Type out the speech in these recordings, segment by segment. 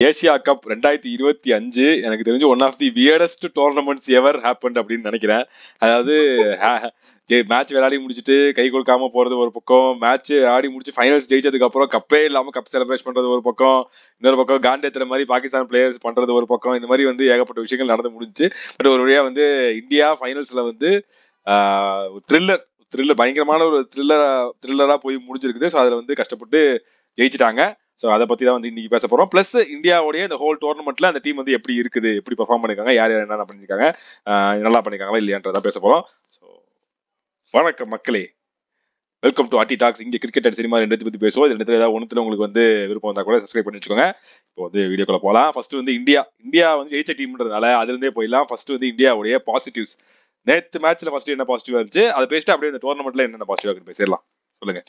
Asia cup 2025 எனக்கு தெரிஞ்சு one of the weirdest tournaments ever happen அப்படின்னு நினைக்கிறேன். அதாவது மேட்ச் விளையாடி முடிச்சுட்டு கை கொடுக்காம போறது ஒரு பக்கம், மேட்ச் ஆடி முடிச்சு ஃபைனல்ஸ் ஜெயிச்சதுக்கு அப்புறம் கப்பே இல்லாம கப் செலிப்ரேட் பண்றது ஒரு பக்கம், இன்னொரு பக்கம் காண்டேத்துல மாதிரி பாகிஸ்தான் பிளேயர்ஸ் பண்றது ஒரு பக்கம், இந்த மாதிரி வந்து ஏகப்பட்ட விஷயங்கள் நடந்து முடிஞ்சு. பட் ஒரு வழியா வந்து இந்தியா ஃபைனல்ஸ்ல வந்து த்ரில்லர் த்ரில்லர் பயங்கரமான ஒரு த்ரில்லரா போய் முடிஞ்சிருக்குது. ஸோ அதுல வந்து கஷ்டப்பட்டு ஜெயிச்சிட்டாங்க. ஸோ அதை பத்தி தான் வந்து இன்னைக்கு பேச போறோம். பிளஸ் இந்தியாவுடைய இந்த ஹோல் டோர்னமெண்ட்ல அந்த டீம் வந்து எப்படி இருக்குது, எப்படி பெர்ஃபார்ம் பண்ணிருக்காங்க, யார் யார் என்னென்ன பண்ணிருக்காங்க, நல்லா பண்ணிருக்காங்களா இல்லையான்றதான் பேச போறோம். ஸோ வணக்கம் மக்களே, வெல்கம் டு ஆர்டி டாக்ஸ். இங்க கிரிக்கெட் அண்ட் சினிமா ரெண்டு பத்தி பேசுவோம். இது ரெண்டு ஏதாவது ஒன்றுல உங்களுக்கு வந்து விருப்பம் வந்தா கூட சப்ஸ்கிரைப் பண்ணி வச்சுக்கோங்க. இப்போ வந்து வீடியோக்குள்ள போகலாம். ஃபர்ஸ்ட் வந்து இந்தியா வந்து ஜெயிச்ச டீம்ன்றதுனால அதுல இருந்தே போயிடலாம். ஃபர்ஸ்ட் வந்து இந்தியாவுடைய பாசிட்டிவ்ஸ். நேத்து மேட்ச்ல ஃபர்ஸ்ட் என்ன பாசிட்டிவா இருந்துச்சு அதை பேசிட்டு அப்படியே இந்த டோர்னமெண்ட்ல என்னென்ன பாசிட்டிவா இருக்கு பேசிடலாம். சொல்லுங்க.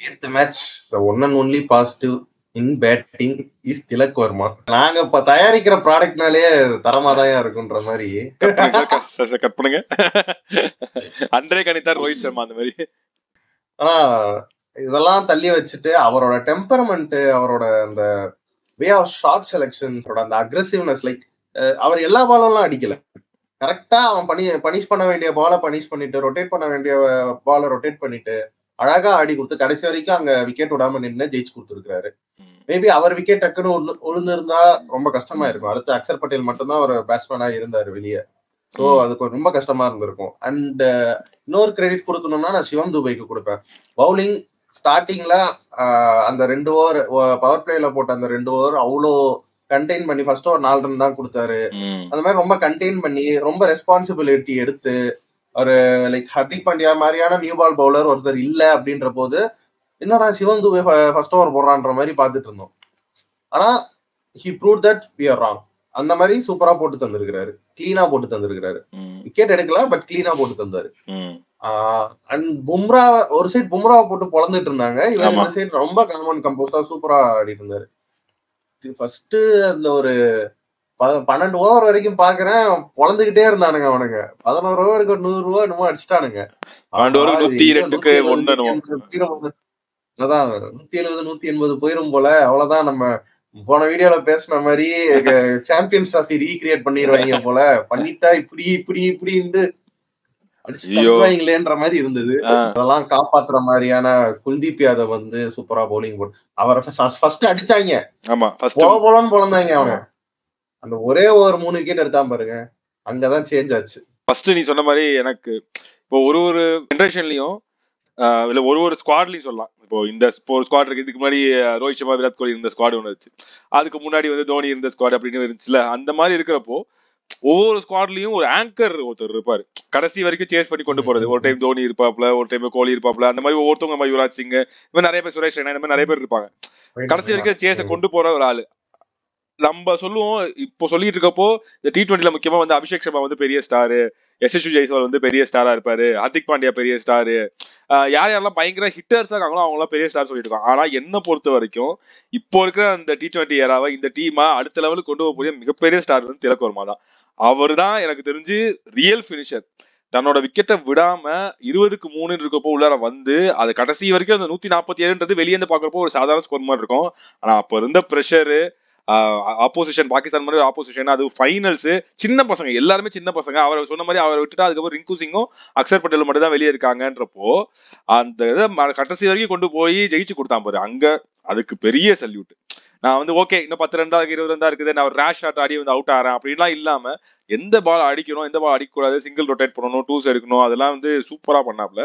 நேத்து match the one and only positive in batting is Tilak Varma. நாங்க இப்ப தயாரிக்கிற ப்ராடக்ட்னாலே தரமா தான் இருக்குன்ற மாதிரி கட் பண்ணுங்க. அன்றே கணித்தார் ரோஹித் சர்மா அந்த மாதிரி. ஆனா இதெல்லாம் தள்ளி வச்சுட்டு அவரோட டெம்பரமெண்ட், அவரோட அந்த வே ஆஃப் ஷார்ட் செலெக்ஷன், அந்த அக்ரெசிவ்னஸ், லைக் அவர் எல்லா பாலும் அடிக்கல. கரெக்டா அவன் பனிஷ் பண்ண வேண்டிய பாலை பனிஷ் பண்ணிட்டு, ரொட்டேட் பண்ண வேண்டிய பாலை ரொட்டேட் பண்ணிட்டு அழகா ஆடி கொடுத்து கடைசி வரைக்கும் அங்க விக்கெட் விடாம நின்று ஜெயிச்சு கொடுத்துருக்காரு. மேபி அவர் விக்கெட் டக்குன்னு விழுந்திருந்தா ரொம்ப கஷ்டமா இருக்கும். அடுத்து அக்ஷர் பட்டேல் மட்டும்தான் ஒரு பேட்ஸ்மேனா இருந்தாரு வெளியே. ஸோ அதுக்கு ரொம்ப கஷ்டமா இருந்திருக்கும். அண்ட் இன்னொரு கிரெடிட் கொடுக்கணும்னா நான் சிவம் துபைக்கு கொடுப்பேன். பவுலிங் ஸ்டார்டிங்ல அந்த 2 ஓவர் பவர் பிளேல போட்ட அந்த 2 ஓவர் அவ்வளோ கண்டெயின் பண்ணி ஃபர்ஸ்ட் ஒரு 4 ரன் தான் கொடுத்தாரு. அந்த மாதிரி ரொம்ப கண்டெயின் பண்ணி ரொம்ப ரெஸ்பான்சிபிலிட்டி எடுத்து ஒரு லைக் ஹர்திக் பாண்டியா மாதிரியான நியூ பால் பவுலர் ஒருத்தர் இல்ல அப்படின்ற போது என்னடா சிவம் துபே ஃபர்ஸ்ட் ஓவர் போடுறான்ற மாதிரி பார்த்துட்டு இருந்தோம். ஆனா he prove that we are wrong. அந்த மாதிரி சூப்பரா போட்டு தந்திருக்கிறாரு, கிளீனா போட்டு தந்திருக்கிறாரு. விக்கெட் எடுக்கல, பட் கிளீனா போட்டு தந்தாரு. அண்ட் பும்ரா ஒரு சைட் பும்ராவை போட்டு பொழந்துட்டு இருந்தாங்க, இவர் இந்த சைட் ரொம்ப காமன் கம்போஸ்டா சூப்பரா ஆடிட்டு இருந்தாரு. ஃபர்ஸ்ட் அந்த ஒரு 12 ஓவர் வரைக்கும் பாக்குறேன், பொழந்துகிட்டே இருந்தானுங்க அவனுங்க. 11 ஓவருக்கு 100 ரூபா என்னமோ அடிச்சிட்டானுங்க. அதான் 170 180 போயிரும் போல. அவ்வளவுதான், நம்ம போன வீடியோல பேசின மாதிரி சாம்பியன்ஸ் டிராஃபி ரீகிரியேட் பண்ணிடுவாங்க போல. பண்ணிட்டா இப்படி இப்படி இப்படின்னு அடிச்சுங்களேன்ற மாதிரி இருந்தது. அதெல்லாம் காப்பாத்துற மாதிரியான குல்தீப் யாதவ் வந்து சூப்பரா பவுலிங் போட்டு அவரை ஃபர்ஸ்ட் அடிச்சாங்க, போலன்னு பொழந்தாங்க அவங்க. அந்த ஒரே ஒரு 3 விக்கெட் எடுத்தான் பாருங்க, அங்கதான் சேஞ்ச் ஆச்சு. ஃபர்ஸ்ட் நீ சொன்ன மாதிரி எனக்கு இப்போ ஒரு ஜெனரேஷன்லயும் இல்ல ஒரு ஸ்குவாட்லயும் சொல்லலாம். இப்போ ஒரு ஸ்குவாட் இருக்கு. இதுக்கு முன்னாடி ரோஹித் சர்மா, விராட் கோலி இருந்த ஸ்குவாட் ஒன்று இருந்துச்சு. அதுக்கு முன்னாடி வந்து தோனி இருந்த ஸ்குவாட் அப்படின்னு இருந்துச்சுல. அந்த மாதிரி இருக்கிறப்போ ஒவ்வொரு ஸ்குவாட்லயும் ஒரு ஆங்கர் ஒருத்தர் இருப்பாரு, கடைசி வரைக்கும் சேஸ் பண்ணி கொண்டு போறது. ஒரு டைம் தோனி இருப்பாப்ல, ஒரு டைம் கோலி இருப்பாப்ல, அந்த மாதிரி ஒவ்வொருத்தவங்க, யுவராஜ் சிங், இந்த மாதிரி நிறைய பேர், சுரேஷ் ரெய்னா, இந்த மாதிரி நிறைய பேர் இருப்பாங்க. கடைசி வரைக்கும் சேஸை கொண்டு போற ஒரு ஆளு. நம்ம சொல்லுவோம் இப்போ சொல்லிட்டு இருக்கப்போ இந்த T20ல முக்கியமா வந்து அபிஷேக் சர்மா வந்து பெரிய ஸ்டாரு, யசஸ்வி ஜெய்ஸ்வால் வந்து பெரிய ஸ்டாரா இருப்பாரு, ஹர்திக் பாண்டியா பெரிய ஸ்டாரு, யார் யாரெல்லாம் பயங்கர ஹிட்டர்ஸா இருக்காங்களோ அவங்க எல்லாம் பெரிய ஸ்டார் சொல்லிட்டு இருக்காங்க. ஆனா என்ன பொறுத்த வரைக்கும் இப்போ இருக்கிற அந்த T20 ஏராவை இந்த டீமா அடுத்த லெவலுக்கு கொண்டு போகக்கூடிய மிகப்பெரிய ஸ்டார் வந்து திலக் வர்மா தான். அவர் தான் எனக்கு தெரிஞ்சு ரியல் பினிஷர். தன்னோட விக்கெட்டை விடாம 20க்கு 3 இருக்கப்போ உள்ளார வந்து அது கடைசி வரைக்கும் அந்த 147ன்றது வெளியே இருந்து பாக்குறப்போ ஒரு சாதாரண ஸ்கோர் மாதிரி இருக்கும். ஆனா அப்ப இருந்த பிரஷரு, ஆப்போசிஷன் பாகிஸ்தான் மாதிரி ஆப்போசிஷன், அது ஃபைனல்ஸ், சின்ன பசங்க எல்லாருமே சின்ன பசங்க. அவர் சொன்ன மாதிரி அவரை விட்டுட்டா அதுக்கப்புறம் ரிங்கு சிங்கும் அக்ஷர் பட்டேல் மட்டும் தான் வெளியே இருக்காங்கன்றப்போ அந்த இதை கடைசி வரைக்கும் கொண்டு போய் ஜெயிச்சு கொடுத்தான் பாரு. அங்க அதுக்கு பெரிய சல்யூட். நான் வந்து ஓகே இன்னும் 10 ரன் தான் இருக்கு, 20 ரன் தான் இருக்குது, நான் ஒரு ரேஷ் ஷாட் ஆடி வந்து அவுட் ஆறேன் அப்படின்லாம் இல்லாம எந்த பால் அடிக்கணும், எந்த பால் அடிக்கக்கூடாது, சிங்கிள் ரொட்டேட் பண்ணணும், டூஸ் எடுக்கணும், அதெல்லாம் வந்து சூப்பரா பண்ணாப்ல.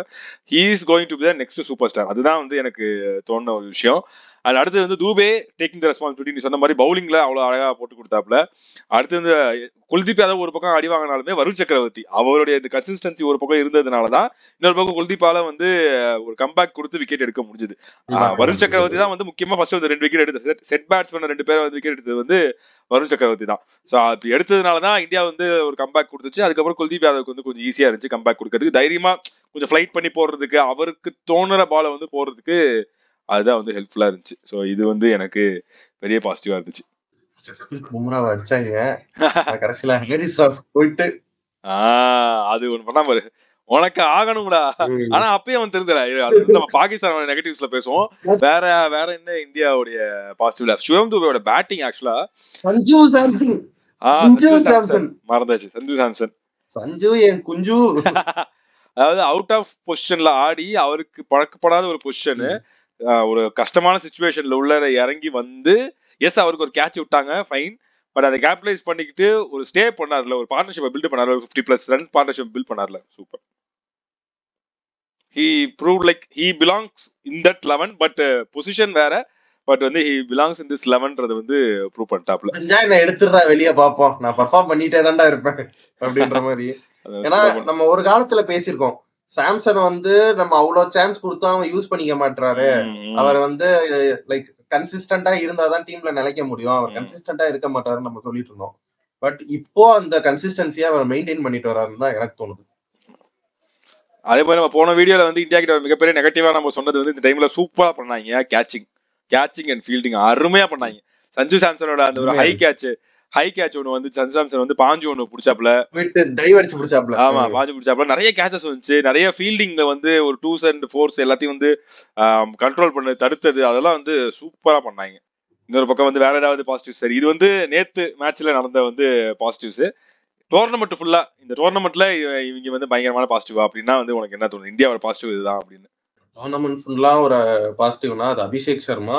He is going to be the next superstar. அதுதான் வந்து எனக்கு தோணுன ஒரு விஷயம். அது அடுத்து வந்து தூபே டேக்கிங் த ரெஸ்பான்சிபிலிட்டி. நீ சொன்ன மாதிரி பவுலிங்ல அவ்வளவு அழகா போட்டு கொடுத்தாப்ல. அடுத்து வந்து குல்தீப் யாதவ் ஒரு பக்கம் அடி வாங்கினாலுமே வருண் சக்கரவர்த்தி அவருடைய இந்த கன்சிஸ்டன்சி ஒரு பக்கம் இருந்ததுனாலதான் இன்னொரு பக்கம் குல்தீப்பால வந்து ஒரு கம்பேக் கொடுத்து விக்கெட் எடுக்க முடிஞ்சது. வருண் சக்கரவர்த்தி தான் வந்து முக்கியமா ஃபர்ஸ்ட் வந்து 2 விக்கெட் எடுத்து செட் பேட்ஸ்மேன் 2 பேர் வந்து விக்கெட் எடுத்தது வந்து வருண் சக்கரவர்த்தி தான். ஸோ அப்படி எடுத்ததுனாலதான் இந்தியா வந்து ஒரு கம்பேக் கொடுத்துச்சு. அதுக்கப்புறம் குல்தீப் யாதவுக்கு வந்து கொஞ்சம் ஈஸியா இருந்துச்சு கம்பேக் கொடுக்கறதுக்கு, தைரியமா கொஞ்சம் ஃபிளைட் பண்ணி போடுறதுக்கு, அவருக்கு தோணுற பாலை வந்து போடுறதுக்கு அதுதான் வந்து ஹெல்ப்ஃபுல்லா இருந்துச்சு. ஸோ இது வந்து எனக்கு பெரிய பாசிட்டிவா இருந்துச்சு. பும்ராவை அடிச்சாங்க, கடைசியில ஹாரிஸ் ராவ் போயிட்டு அது ஒண்ணு பண்ணா பாரு, உனக்கு ஆகணும்டா. ஆனா அப்பயும் அவன் தெரிஞ்சல. அது வந்து நம்ம பாகிஸ்தான் நெகட்டிவ்ஸ்ல பேசுவோம். வேற வேற என்ன இந்தியாவுடைய பாசிட்டிவ்ல சிவம் துபேயோட பேட்டிங் ஆக்சுவலா. சஞ்சு சாம்சன் மறந்தாச்சு. சஞ்சு சாம்சன் சஞ்சு என் குஞ்சு. அதாவது அவுட் ஆஃப் பொசிஷன்ல ஆடி அவருக்கு பழக்கப்படாத ஒரு பொசிஷனு, ஒரு கஷ்டமான சிச்சுவேஷன்ல உள்ள இறங்கி வந்து எஸ் அவருக்கு ஒரு கேட்ச் விட்டாங்க ஃபைன், பட் அதை கேபிட்டலைஸ் பண்ணிக்கிட்டு ஒரு ஸ்டே பண்ணார்ல, ஒரு பார்ட்னர்ஷிப் பில்ட் பண்ணார்ல, 50+ ரன் பார்ட்னர்ஷிப் பில்ட் பண்ணார்ல, super. he proved like he belongs in that 11 but position வேற, பட் வந்து he belongs in this 11ன்றது வந்து ப்ரூவ் பண்ணிட்டாப்ல. என்ன எடுத்துறா வெளிய பாப்போம், நான் பெர்ஃபார்ம் பண்ணிட்டே தான்டா இருப்பேன் அப்படின்ற மாதிரி. ஏன்னா நம்ம ஒரு காலத்துல பேசியிருக்கோம், சாம்சன் வந்து நம்ம அவ்வளவு சான்ஸ் கொடுத்தா அவன் யூஸ் பண்ணிக்க மாட்டாரு, அவர் வந்து லைக் கன்சிஸ்டன்டா இருந்தாதான் டீம்ல நிலைக்க முடியும், அவர் கன்சிஸ்டன்டா இருக்க மாட்டாருன்னு நம்ம சொல்லிட்டு இருந்தோம். பட் இப்போ அந்த கன்சிஸ்டன்சியா அவர் மெயின்டைன் பண்ணிட்டு வராருன்னு தான் எனக்கு தோணுது. அதே மாதிரி நம்ம போன வீடியோல வந்து இந்தியா கிட்ட மிகப்பெரிய நெகட்டிவா நம்ம சொன்னது வந்து இந்த டைம்ல சூப்பரா பண்ணாங்க கேட்சிங் அண்ட் ஃபீல்டிங் அருமையா பண்ணாங்க. சஞ்சு சாம்சனோட அந்த ஒரு ஹை கேட்ச் ஒன்னு வந்து சஞ்சு சாம்சன் வந்து பாஞ்சு ஒன்னு பிடிச்சாப்ல, டைவ் அடிச்சு பிடிச்சாப்ல. ஆமா பாஞ்சு பிடிச்சாப்ல. நிறைய கேச்சஸ் வந்துச்சு, நிறைய ஃபீல்டிங்ல வந்து ஒரு 2s and 4s எல்லாத்தையும் வந்து கண்ட்ரோல் பண்ணது, தடுத்தது, அதெல்லாம் வந்து சூப்பரா பண்ணாங்க. இன்னொரு பக்கம் வந்து வேற ஏதாவது பாசிட்டிவ், சரி இது வந்து நேத்து மேட்ச்ல நடந்த வந்து பாசிட்டிவ்ஸ். டோர்னமெண்ட் ஃபுல்லா, இந்த டோர்னமெண்ட்ல இவங்க வந்து பயங்கரமான பாசிட்டிவா அப்படின்னா வந்து உனக்கு என்ன தோணுது? இந்தியாவோட பாசிட்டிவ் இதுதான் அப்படின்னு. டோர்னமெண்ட் ஃபுல்லா ஒரு பாசிட்டிவ்னா அது அபிஷேக் சர்மா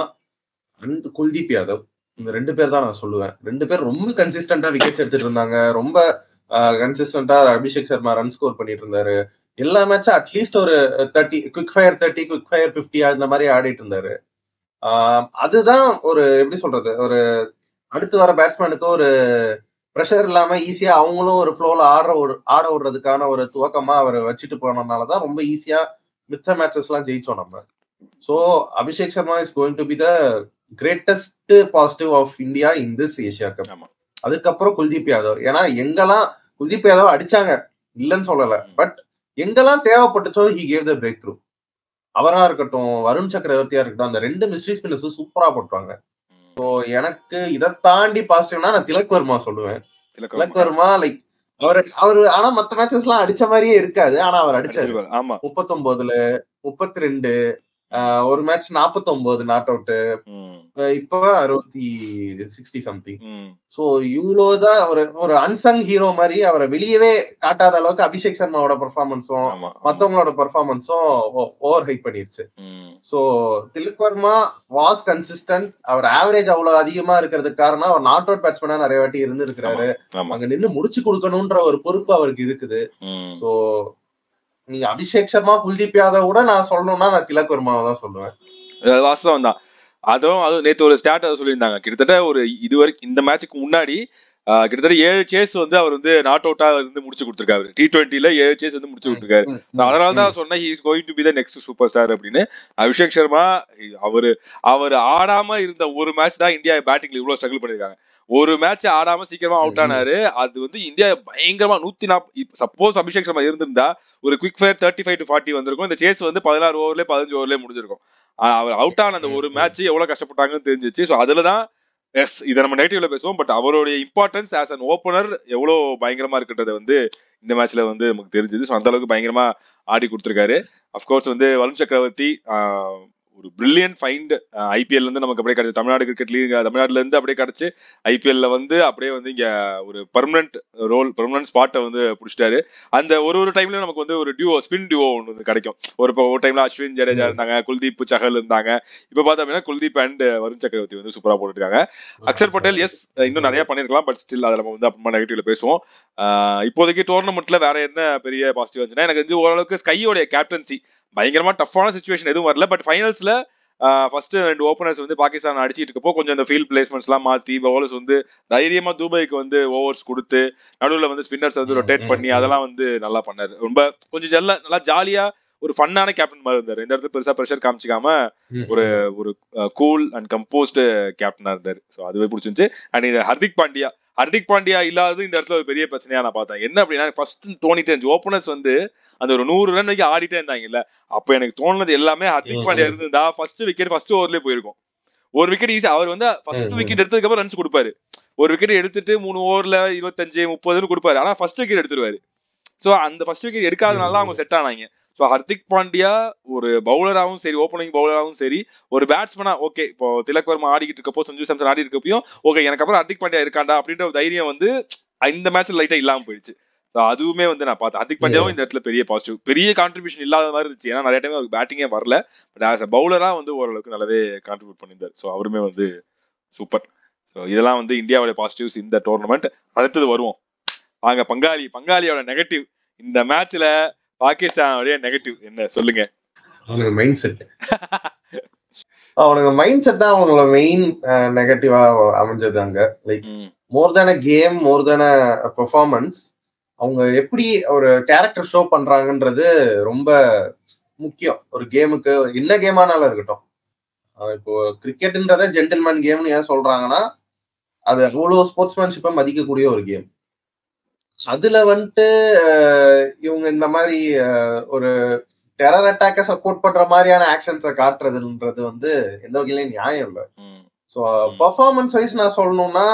அண்ட் குல்தீப் யாதவ், இந்த 2 பேர் தான் நான் சொல்லுவேன். 2 பேர் ரொம்ப கன்சிஸ்டன்டா விக்கெட்ஸ் எடுத்துட்டு இருந்தாங்க, ரொம்ப கன்சிஸ்டன்டா அபிஷேக் சர்மா ரன் ஸ்கோர் பண்ணிட்டு இருந்தாரு. எல்லா மேட்சும் அட்லீஸ்ட் ஒரு 30 குவிக் ஃபயர் 30 குவிக் ஃபயர் 50 அந்த மாதிரி ஆடிட்டு இருந்தாரு. அதுதான் ஒரு எப்படி சொல்றது, ஒரு அடுத்து வர பேட்ஸ்மேனுக்கு ஒரு ப்ரெஷர் இல்லாம ஈஸியா அவங்களும் ஒரு ஃப்ளோல ஆட விடுறதுக்கான ஒரு துவக்கமா அவர் வச்சுட்டு போனதுனாலதான் ரொம்ப ஈஸியா மிச்ச மேட்சஸ் எல்லாம் ஜெயிச்சோம் நம்ம. So Abhishek Sharma is going to be the greatest positive of India in this Asia cup. அதுக்கப்புறம் குல்தீப் யாதவ், ஏன்னா எங்கெல்லாம் குல்தீப் யாதவ் அடிச்சாங்க இல்லைன்னு சொல்லல, பட் எங்கெல்லாம் தேவைப்பட்டுச்சோ he gave the breakthrough. அவரா இருக்கட்டும், வருண் சக்கரவர்த்தியா இருக்கட்டும், அந்த 2 மிஸ்ட்ரி ஸ்பின்னர்ஸ் சூப்பரா போட்டாங்க. ஸோ எனக்கு இதை தாண்டி பாசிட்டிவ்னா நான் திலக் வர்மா சொல்லுவேன். திலக் வர்மா லைக் அவரு ஆனா மத்த மேட்சஸ் எல்லாம் அடிச்ச மாதிரியே இருக்காது, ஆனா அவர் அடிச்சாரு 39, 32, ஒரு மேட்ச் 49 நாட் அவுட், இப்ப 60 சம்திங். சோ இவ்வளவுதான் ஒரு அன்சங் ஹீரோ மாதிரி அவரை வெளியவே காட்டாத அளவுக்கு அபிஷேக் சர்மாவோட பெர்ஃபார்மன்ஸும் மத்தவங்களோட பெர்ஃபார்மன்ஸும் ஓவர் ஹைப் பண்ணிருச்சு. So Tilak Varma was consistent. அவர் ஆவரேஜ் அவ்வளவு அதிகமா இருக்கிறதுக்கு காரணம் அவர் நாட் அவுட் பேட்ஸ்மேனா நிறைய வாட்டி இருந்து இருக்கிறாரு, அங்க நின்று முடிச்சு கொடுக்கணும்ன்ற ஒரு பொறுப்பு அவருக்கு இருக்குது. சோ நீங்க அபிஷேக் சர்மா குல்தீப் யாதவ் கூட நான் சொல்லணும்னா நான் திலக் வர்மாவை தான் சொல்லுவேன். வாஸ்தவம் தான். அதுவும் நேற்று ஒரு ஸ்டாட் சொல்லியிருந்தாங்க, கிட்டத்தட்ட ஒரு இதுவரைக்கும் இந்த மேட்சுக்கு முன்னாடி கிட்டத்தட்ட 7 சேஸ் வந்து அவர் வந்து நாட் அவுட்டா இருந்து முடிச்சு கொடுத்திருக்காரு. T20ல 7 சேஸ் வந்து முடிச்சு கொடுத்திருக்காரு. அதனாலதான் சொன்னேன் he is going to be the next super star அப்படின்னு. அபிஷேக் சர்மா அவர் ஆடாம இருந்த ஒரு மேட்ச் தான் இந்தியா பேட்டிங்ல இவ்வளவு ஸ்ட்ரகிள் பண்ணிருக்காங்க. ஒரு மேட்ச் ஆடாம சீக்கிரமா அவுட் ஆனாரு, அது வந்து இந்தியா பயங்கரமா 140. சப்போஸ் அபிஷேக் சர்மா இருந்திருந்தா ஒரு குவிக் ஃபயர் 35 to 40 வந்திருக்கும். இந்த சேஸ் வந்து 16 ஓவர்ல 15 ஓவர்ல முடிஞ்சிருக்கும். அவர் அவுட் ஆன அந்த ஒரு மேட்ச் எவ்வளவு கஷ்டப்பட்டாங்கன்னு தெரிஞ்சிச்சு. ஸோ அதுலதான் எஸ் இதை நம்ம நெகட்டிவ்ல பேசுவோம், பட் அவருடைய இம்பார்ட்டன்ஸ் ஆஸ் அன் ஓப்பனர் எவ்வளவு பயங்கரமா இருக்குன்றத வந்து இந்த மேட்ச்ல வந்து நமக்கு தெரிஞ்சது. ஸோ அந்த அளவுக்கு பயங்கரமா ஆடி கொடுத்திருக்காரு. அப்கோர்ஸ் வந்து வருண் சக்கரவர்த்தி ஒரு பிரில்லியன்ட் ஃபைண்ட் ஐபிஎல் இருந்து நமக்கு அப்படியே கிடைச்சு, தமிழ்நாடு கிரிக்கெட் லீக் தமிழ்நாடுல இருந்து அப்படியே கிடைச்சு ஐபிஎல்ல வந்து அப்படியே வந்து இங்க ஒரு பெர்மனன்ட் ஸ்பாட்டை வந்து பிடிச்சிட்டாரு. அந்த ஒரு டைம்ல நமக்கு வந்து ஒரு ஸ்பின் டியூவோ ஒன்று வந்து கிடைக்கும். ஒரு டைம்ல அஸ்வின் ஜடேஜா இருந்தாங்க, குல்தீப் சஹல் இருந்தாங்க. இப்ப பார்த்தா அப்படின்னா குல்தீப் அண்ட் வருண் சக்கரவர்த்தி வந்து சூப்பரா போட்டுருக்காங்க. அக்ஷர் பட்டேல் எஸ் இன்னும் நிறைய பண்ணிருக்கலாம், பட் ஸ்டில் அதை நம்ம வந்து அப்புறமா நெகட்டிவ்ல பேசுவோம். இப்போதைக்கு டோர்னமெண்ட்ல வேற என்ன பெரிய பாசிட்டிவ் வந்துச்சுன்னா, எனக்கு வந்து ஓரளவுக்கு ஸ்கையோடைய கேப்டன்சி பயங்கரமா டஃப்பான சிச்சுவேஷன் எதுவும் வரல, பட் ஃபைனல்ஸ்ல ஃபர்ஸ்ட் 2 ஓபனர்ஸ் வந்து பாகிஸ்தான் அடிச்சிட்டு இருக்கப்போ கொஞ்சம் அந்த ஃபீல்ட் பிளேஸ்மெண்ட்ஸ் எல்லாம் மாத்தி பவுலர்ஸ் வந்து தைரியமா துபாய்க்கு வந்து ஓவர்ஸ் கொடுத்து நடுவில் வந்து ஸ்பின்னர்ஸ் வந்து ரொட்டேட் பண்ணி அதெல்லாம் வந்து நல்லா பண்ணாரு. ரொம்ப கொஞ்சம் நல்லா ஜாலியா ஒரு ஃபன்னான கேப்டன் மாதிரி இருந்தாரு. இந்த இடத்துல பெருசா ப்ரெஷர் காமிச்சிக்காம ஒரு கூல் அண்ட் கம்போஸ்ட் கேப்டனா இருந்தாரு. ஸோ அதுவே பிடிச்சிருந்துச்சு. அண்ட் இது ஹர்திக் பாண்டியா இல்லாதது இந்த இடத்துல ஒரு பெரிய பிரச்சனையா நான் பார்த்தேன். என்ன அப்படின்னா ஃபர்ஸ்ட் தோனிட்டு ஓபனர்ஸ் வந்து அந்த ஒரு 100 ரன் வரைக்கும் ஆடிட்டே இருந்தாங்கல்ல, அப்ப எனக்கு தோணுனது எல்லாமே ஹர்திக் பாண்டியா இருந்தா ஃபர்ஸ்ட் விக்கெட் ஃபர்ஸ்ட் ஓவர்லயே போயிருக்கும். ஒரு விக்கெட் ஈஸி, அவர் வந்து ஃபர்ஸ்ட் விக்கெட் எடுத்ததுக்கு அப்புறம் ரன்ஸ் கொடுப்பாரு. ஒரு விக்கெட் எடுத்துட்டு 3 ஓவர்ல 25 30 கொடுப்பாரு, ஆனா ஃபர்ஸ்ட் விக்கெட் எடுத்துருவாரு. ஸோ அந்த ஃபர்ஸ்ட் விக்கெட் எடுக்காதனால தான் அவங்க செட் ஆனாங்க. ஸோ ஹர்திக் பாண்டியா ஒரு பவுலராகவும் சரி, ஓப்பனிங் பவுலராகவும் சரி, ஒரு பேட்ஸ்மேனா ஓகே, இப்போ திலக் வர்மா ஆடிக்கிட்டு இருக்கப்போ, சஞ்சு சாம்சன் ஆடி இருக்கப்பையும் ஓகே எனக்கு அப்புறம் ஹர்திக் பாண்டியா இருக்காண்டா அப்படின்ற ஒரு தைரியம் வந்து இந்த மேட்ச்ல லைட்டா இல்லாம போயிடுச்சு. அதுவுமே வந்து நான் பார்த்தேன். ஹர்திக் பாண்டியாவும் இந்த இடத்துல பெரிய பாசிட்டிவ், பெரிய கான்ட்ரிபியூஷன் இல்லாத மாதிரி இருந்துச்சு. ஏன்னா நிறைய டைம் அவருக்கு பேட்டிங்கே வரல, பட் ஆஸ் அ பவுலரா வந்து ஓரளவுக்கு நல்லாவே கான்ட்ரிபியூட் பண்ணியிருந்தார். ஸோ அவருமே வந்து சூப்பர். ஸோ இதெல்லாம் வந்து இந்தியாவோட பாசிட்டிவ்ஸ் இந்த டோர்னமெண்ட். அடுத்தது வருவோம் வாங்க, பங்காளியோட நெகட்டிவ். இந்த மேட்ச்ல பாகிஸ்தானுடைய நெகட்டிவ் என்ன சொல்லுங்க? அவனுக்கு மைண்ட் செட் அவனுக்கு மைண்ட் செட் தான் அவங்களோட மெயின் நெகட்டிவா அமைஞ்சது அங்க. லைக் மோர் தேன் அ கேம், மோர் தேன் அ பெர்ஃபார்மன்ஸ், அவங்க எப்படி ஒரு கேரக்டர் ஷோ பண்றாங்கன்றது ரொம்ப முக்கியம் ஒரு கேமுக்கு. என்ன கேமானாலும் இருக்கட்டும், இப்போ கிரிக்கெட்ன்றத ஜென்டில்மேன் கேம்னு ஏன் சொல்றாங்கன்னா அது அவ்வளவு ஸ்போர்ட்ஸ்மேன்ஷிப்பை மதிக்கக்கூடிய ஒரு கேம். அதுல வந்துட்டு இவங்க இந்த மாதிரி ஒரு டெரர் அட்டாக்க சப்போர்ட் பண்ற மாதிரியான ஆக்ஷன்ஸை காட்டுறதுன்றது வந்து எந்த வகையிலையும் நியாயம் இல்லை. ஸோ பெர்ஃபார்மன்ஸ் வைஸ் நான் சொல்லணும்னா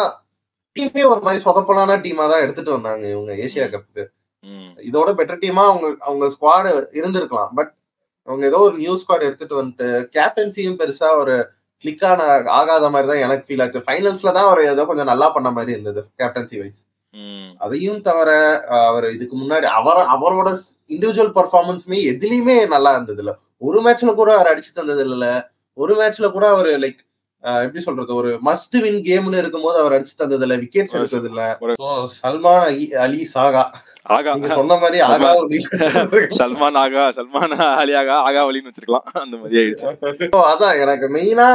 டீமே ஒரு மாதிரி சொதப்பலான டீமா தான் எடுத்துட்டு வந்தாங்க இவங்க ஏசியா கப்புக்கு. இதோட பெட்டர் டீமா அவங்க ஸ்குவாடு இருந்திருக்கலாம், பட் அவங்க ஏதோ ஒரு நியூ ஸ்குவாட் எடுத்துட்டு வந்துட்டு கேப்டன்சியும் பெருசா ஒரு கிளிக்கான ஆகாத மாதிரி தான் எனக்கு ஃபீல் ஆச்சு. ஃபைனல்ஸ்ல தான் அவர் ஏதோ கொஞ்சம் நல்லா பண்ண மாதிரி இருந்தது கேப்டன்சி வைஸ். அதையும் தவிர அவர் இதுக்கு முன்னாடி அவரோட இண்டிவிஜுவல் பர்ஃபார்மன்ஸுமே எதுலயுமே நல்லா இருந்தது இல்ல. ஒரு மேட்ச்ல கூட அவர் அடிச்சு தந்தது இல்ல. ஒரு மேட்ச்ல கூட அவர் லைக் எப்படி சொல்றது, ஒரு மஸ்ட் வின் கேம்னு இருக்கும்போது அவர் அடிச்சு தந்தது இல்ல, விக்கெட்ஸ் எடுத்தது இல்ல. சல்மான் அலி சாகா நீங்க சொன்ன மாதிரி சல்மான் அலி ஆகா வலின்னு வச்சிருக்கலாம், அந்த மாதிரி ஆயிடுச்சு. அதான் எனக்கு மெயினா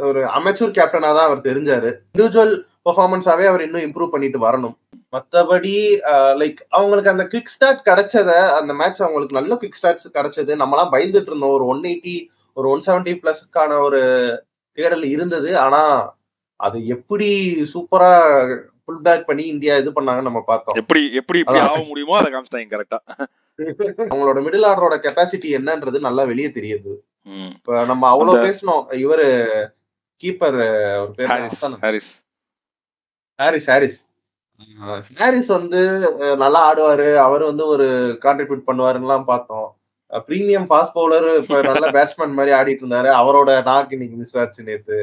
ஒரு அமெச்சூர் கேப்டனா தான் அவர் தெரிஞ்சாரு. இண்டிவிஜுவல் பெர்ஃபார்மன்ஸாவே அவர் இன்னும் இம்ப்ரூவ் பண்ணிட்டு வரணும். மற்றபடி லைக் அவங்களுக்கு அந்த குவிக் ஸ்டார்ட் கிடைச்சத, அந்த மேட்ச் அவங்களுக்கு நல்ல குவிக் ஸ்டார்ட்ஸ் கிடைச்சது. நம்மளாம் பயந்துட்டு இருந்தோம் ஒரு 180 ஒரு 170 பிளஸ்க்கான ஒரு தேடல் இருந்தது. ஆனா அது எப்படி சூப்பரா புல் பேக் பண்ணி இந்தியா இது பண்ணாங்கன்னு நம்ம பார்த்தோம். எப்படி ஆக முடியுமோ அதை காமிச்சிட்டாங்க கரெக்டா. அவங்களோட மிடில் ஆர்டரோட கெப்பாசிட்டி என்னன்றது நல்லா வெளியே தெரியுது. இப்ப நம்ம அவ்வளவு பேசணும். இவரு கீப்பர் ஒரு பேர் ஹாரிஸ் வந்து நல்லா ஆடுவாரு, அவர் வந்து ஒரு கான்ட்ரிபியூட் பண்ணுவாருன்னு பார்த்தோம். பிரீமியம் ஃபாஸ்ட் பவுலர், இப்ப நல்ல பேட்ஸ்மேன் மாதிரி ஆடிட்டு இருந்தாரு. அவரோட நாக்கு இன்னைக்கு மிஸ் ஆச்சு நேத்து.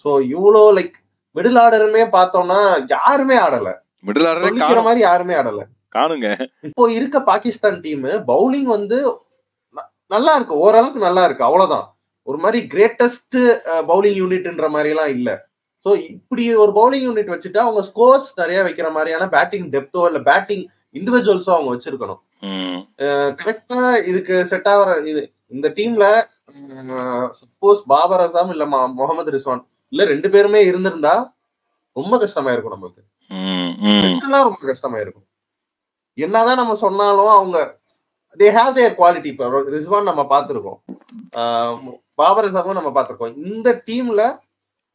சோ இவ்வளோ லைக் மிடில் ஆர்டருமே பார்த்தோம்னா யாருமே ஆடல, மிடில் ஆர்டர் மாதிரி யாருமே ஆடல காணுங்க. இப்போ இருக்க பாகிஸ்தான் டீம் பவுலிங் வந்து நல்லா இருக்கு, ஓரளவுக்கு நல்லா இருக்கு, அவ்வளவுதான். ஒரு மாதிரி கிரேட்டஸ்ட் பவுலிங் யூனிட்ன்ற மாதிரி எல்லாம் இல்ல. ஸோ இப்படி ஒரு பவுலிங் யூனிட் வச்சுட்டு அவங்க ஸ்கோர்ஸ் நிறைய வைக்கிற மாதிரியான பேட்டிங் டெப்தோ இல்ல பேட்டிங் இண்டிவிஜுவல்ஸோ அவங்க வச்சிருக்கணும். கரெக்டா இதுக்கு செட் ஆகிற இது இந்த டீம்ல சப்போஸ் பாபர் அசாம் இல்ல முகமது ரிஸ்வான் இல்ல 2 பேருமே இருந்திருந்தா ரொம்ப கஷ்டமா இருக்கும் நமக்கு. ரொம்ப கஷ்டமா இருக்கும். என்னதான் நம்ம சொன்னாலும் அவங்க they have their quality. இப்போ ரிஸ்வான் நம்ம பார்த்திருக்கோம், பாபர் அசாமும் நம்ம பார்த்திருக்கோம். இந்த டீம்ல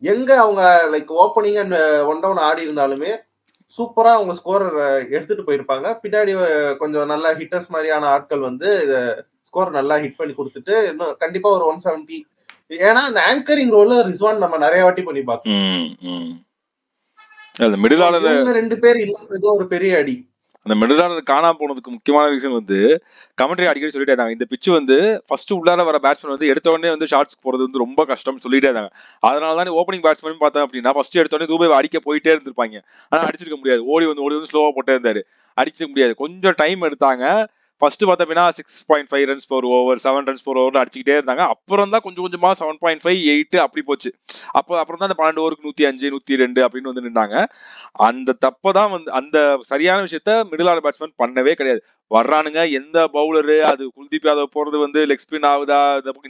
எங்க அவங்க like opening and one down ஆடி இருந்தாலுமே சூப்பரா அவங்க ஸ்கோர் எடுத்துட்டு போயிருப்பாங்க. பின்னாடி கொஞ்சம் நல்ல ஹிட்டர்ஸ் மாதிரியான ஆட்கள் வந்து ஸ்கோர் நல்லா ஹிட் பண்ணி கொடுத்துட்டு இன்னும் கண்டிப்பா ஒரு 170. ஏன்னா அந்த ஆங்கரிங் ரோல் ரிஸ்வான் நம்ம நிறைய வாட்டி பண்ணி பார்த்தோம். 2 பேர் இல்லாதது ஒரு பெரிய அடி. அந்த மிடில் ஆர்டர் காணாம போனதுக்கு முக்கியமான ரீசன் வந்து கமெண்ட்ரி அடிக்கடி சொல்லிட்டே இருந்தாங்க, இந்த பிச்சு வந்து ஃபர்ஸ்ட் உள்ளார வர பேட்ஸ்மேன் வந்து எடுத்த உடனே வந்து ஷாட்ஸ் போறது வந்து ரொம்ப கஷ்டம் சொல்லிட்டே இருந்தாங்க. அதனால தான் ஓப்பனிங் பேட்ஸ்மேன் பார்த்தேன் அப்படின்னா ஃபர்ஸ்ட் எடுத்த உடனே தூபை அடிக்க போயிட்டே இருந்திருப்பாங்க. ஆனா அடிச்சிருக்க முடியாது, ஓடி வந்து ஸ்லோவா போட்டே இருந்தாரு, அடிச்சிருக்க முடியாது. கொஞ்சம் டைம் எடுத்தாங்க. ஃபர்ஸ்ட் பார்த்தா 6.5 runs per over 7 runs per over அடிச்சுக்கிட்டே இருந்தாங்க. அப்புறம் தான் கொஞ்சம் கொஞ்சமா 7.5 8 அப்படி போச்சு. அப்புறம் தான் அந்த 12 ஓவருக்கு 105 102 அப்படின்னு வந்து நின்றாங்க. அந்த தப்பதான் வந்து அந்த சரியான விஷயத்த மிடில் ஆர்டர் பேட்ஸ்மேன் பண்ணவே கிடையாது. வர்றானுங்க எந்த பவுலரு, அது குல்தீப் யாதவ் போறது வந்து லெக் ஸ்பின் ஆகுதா,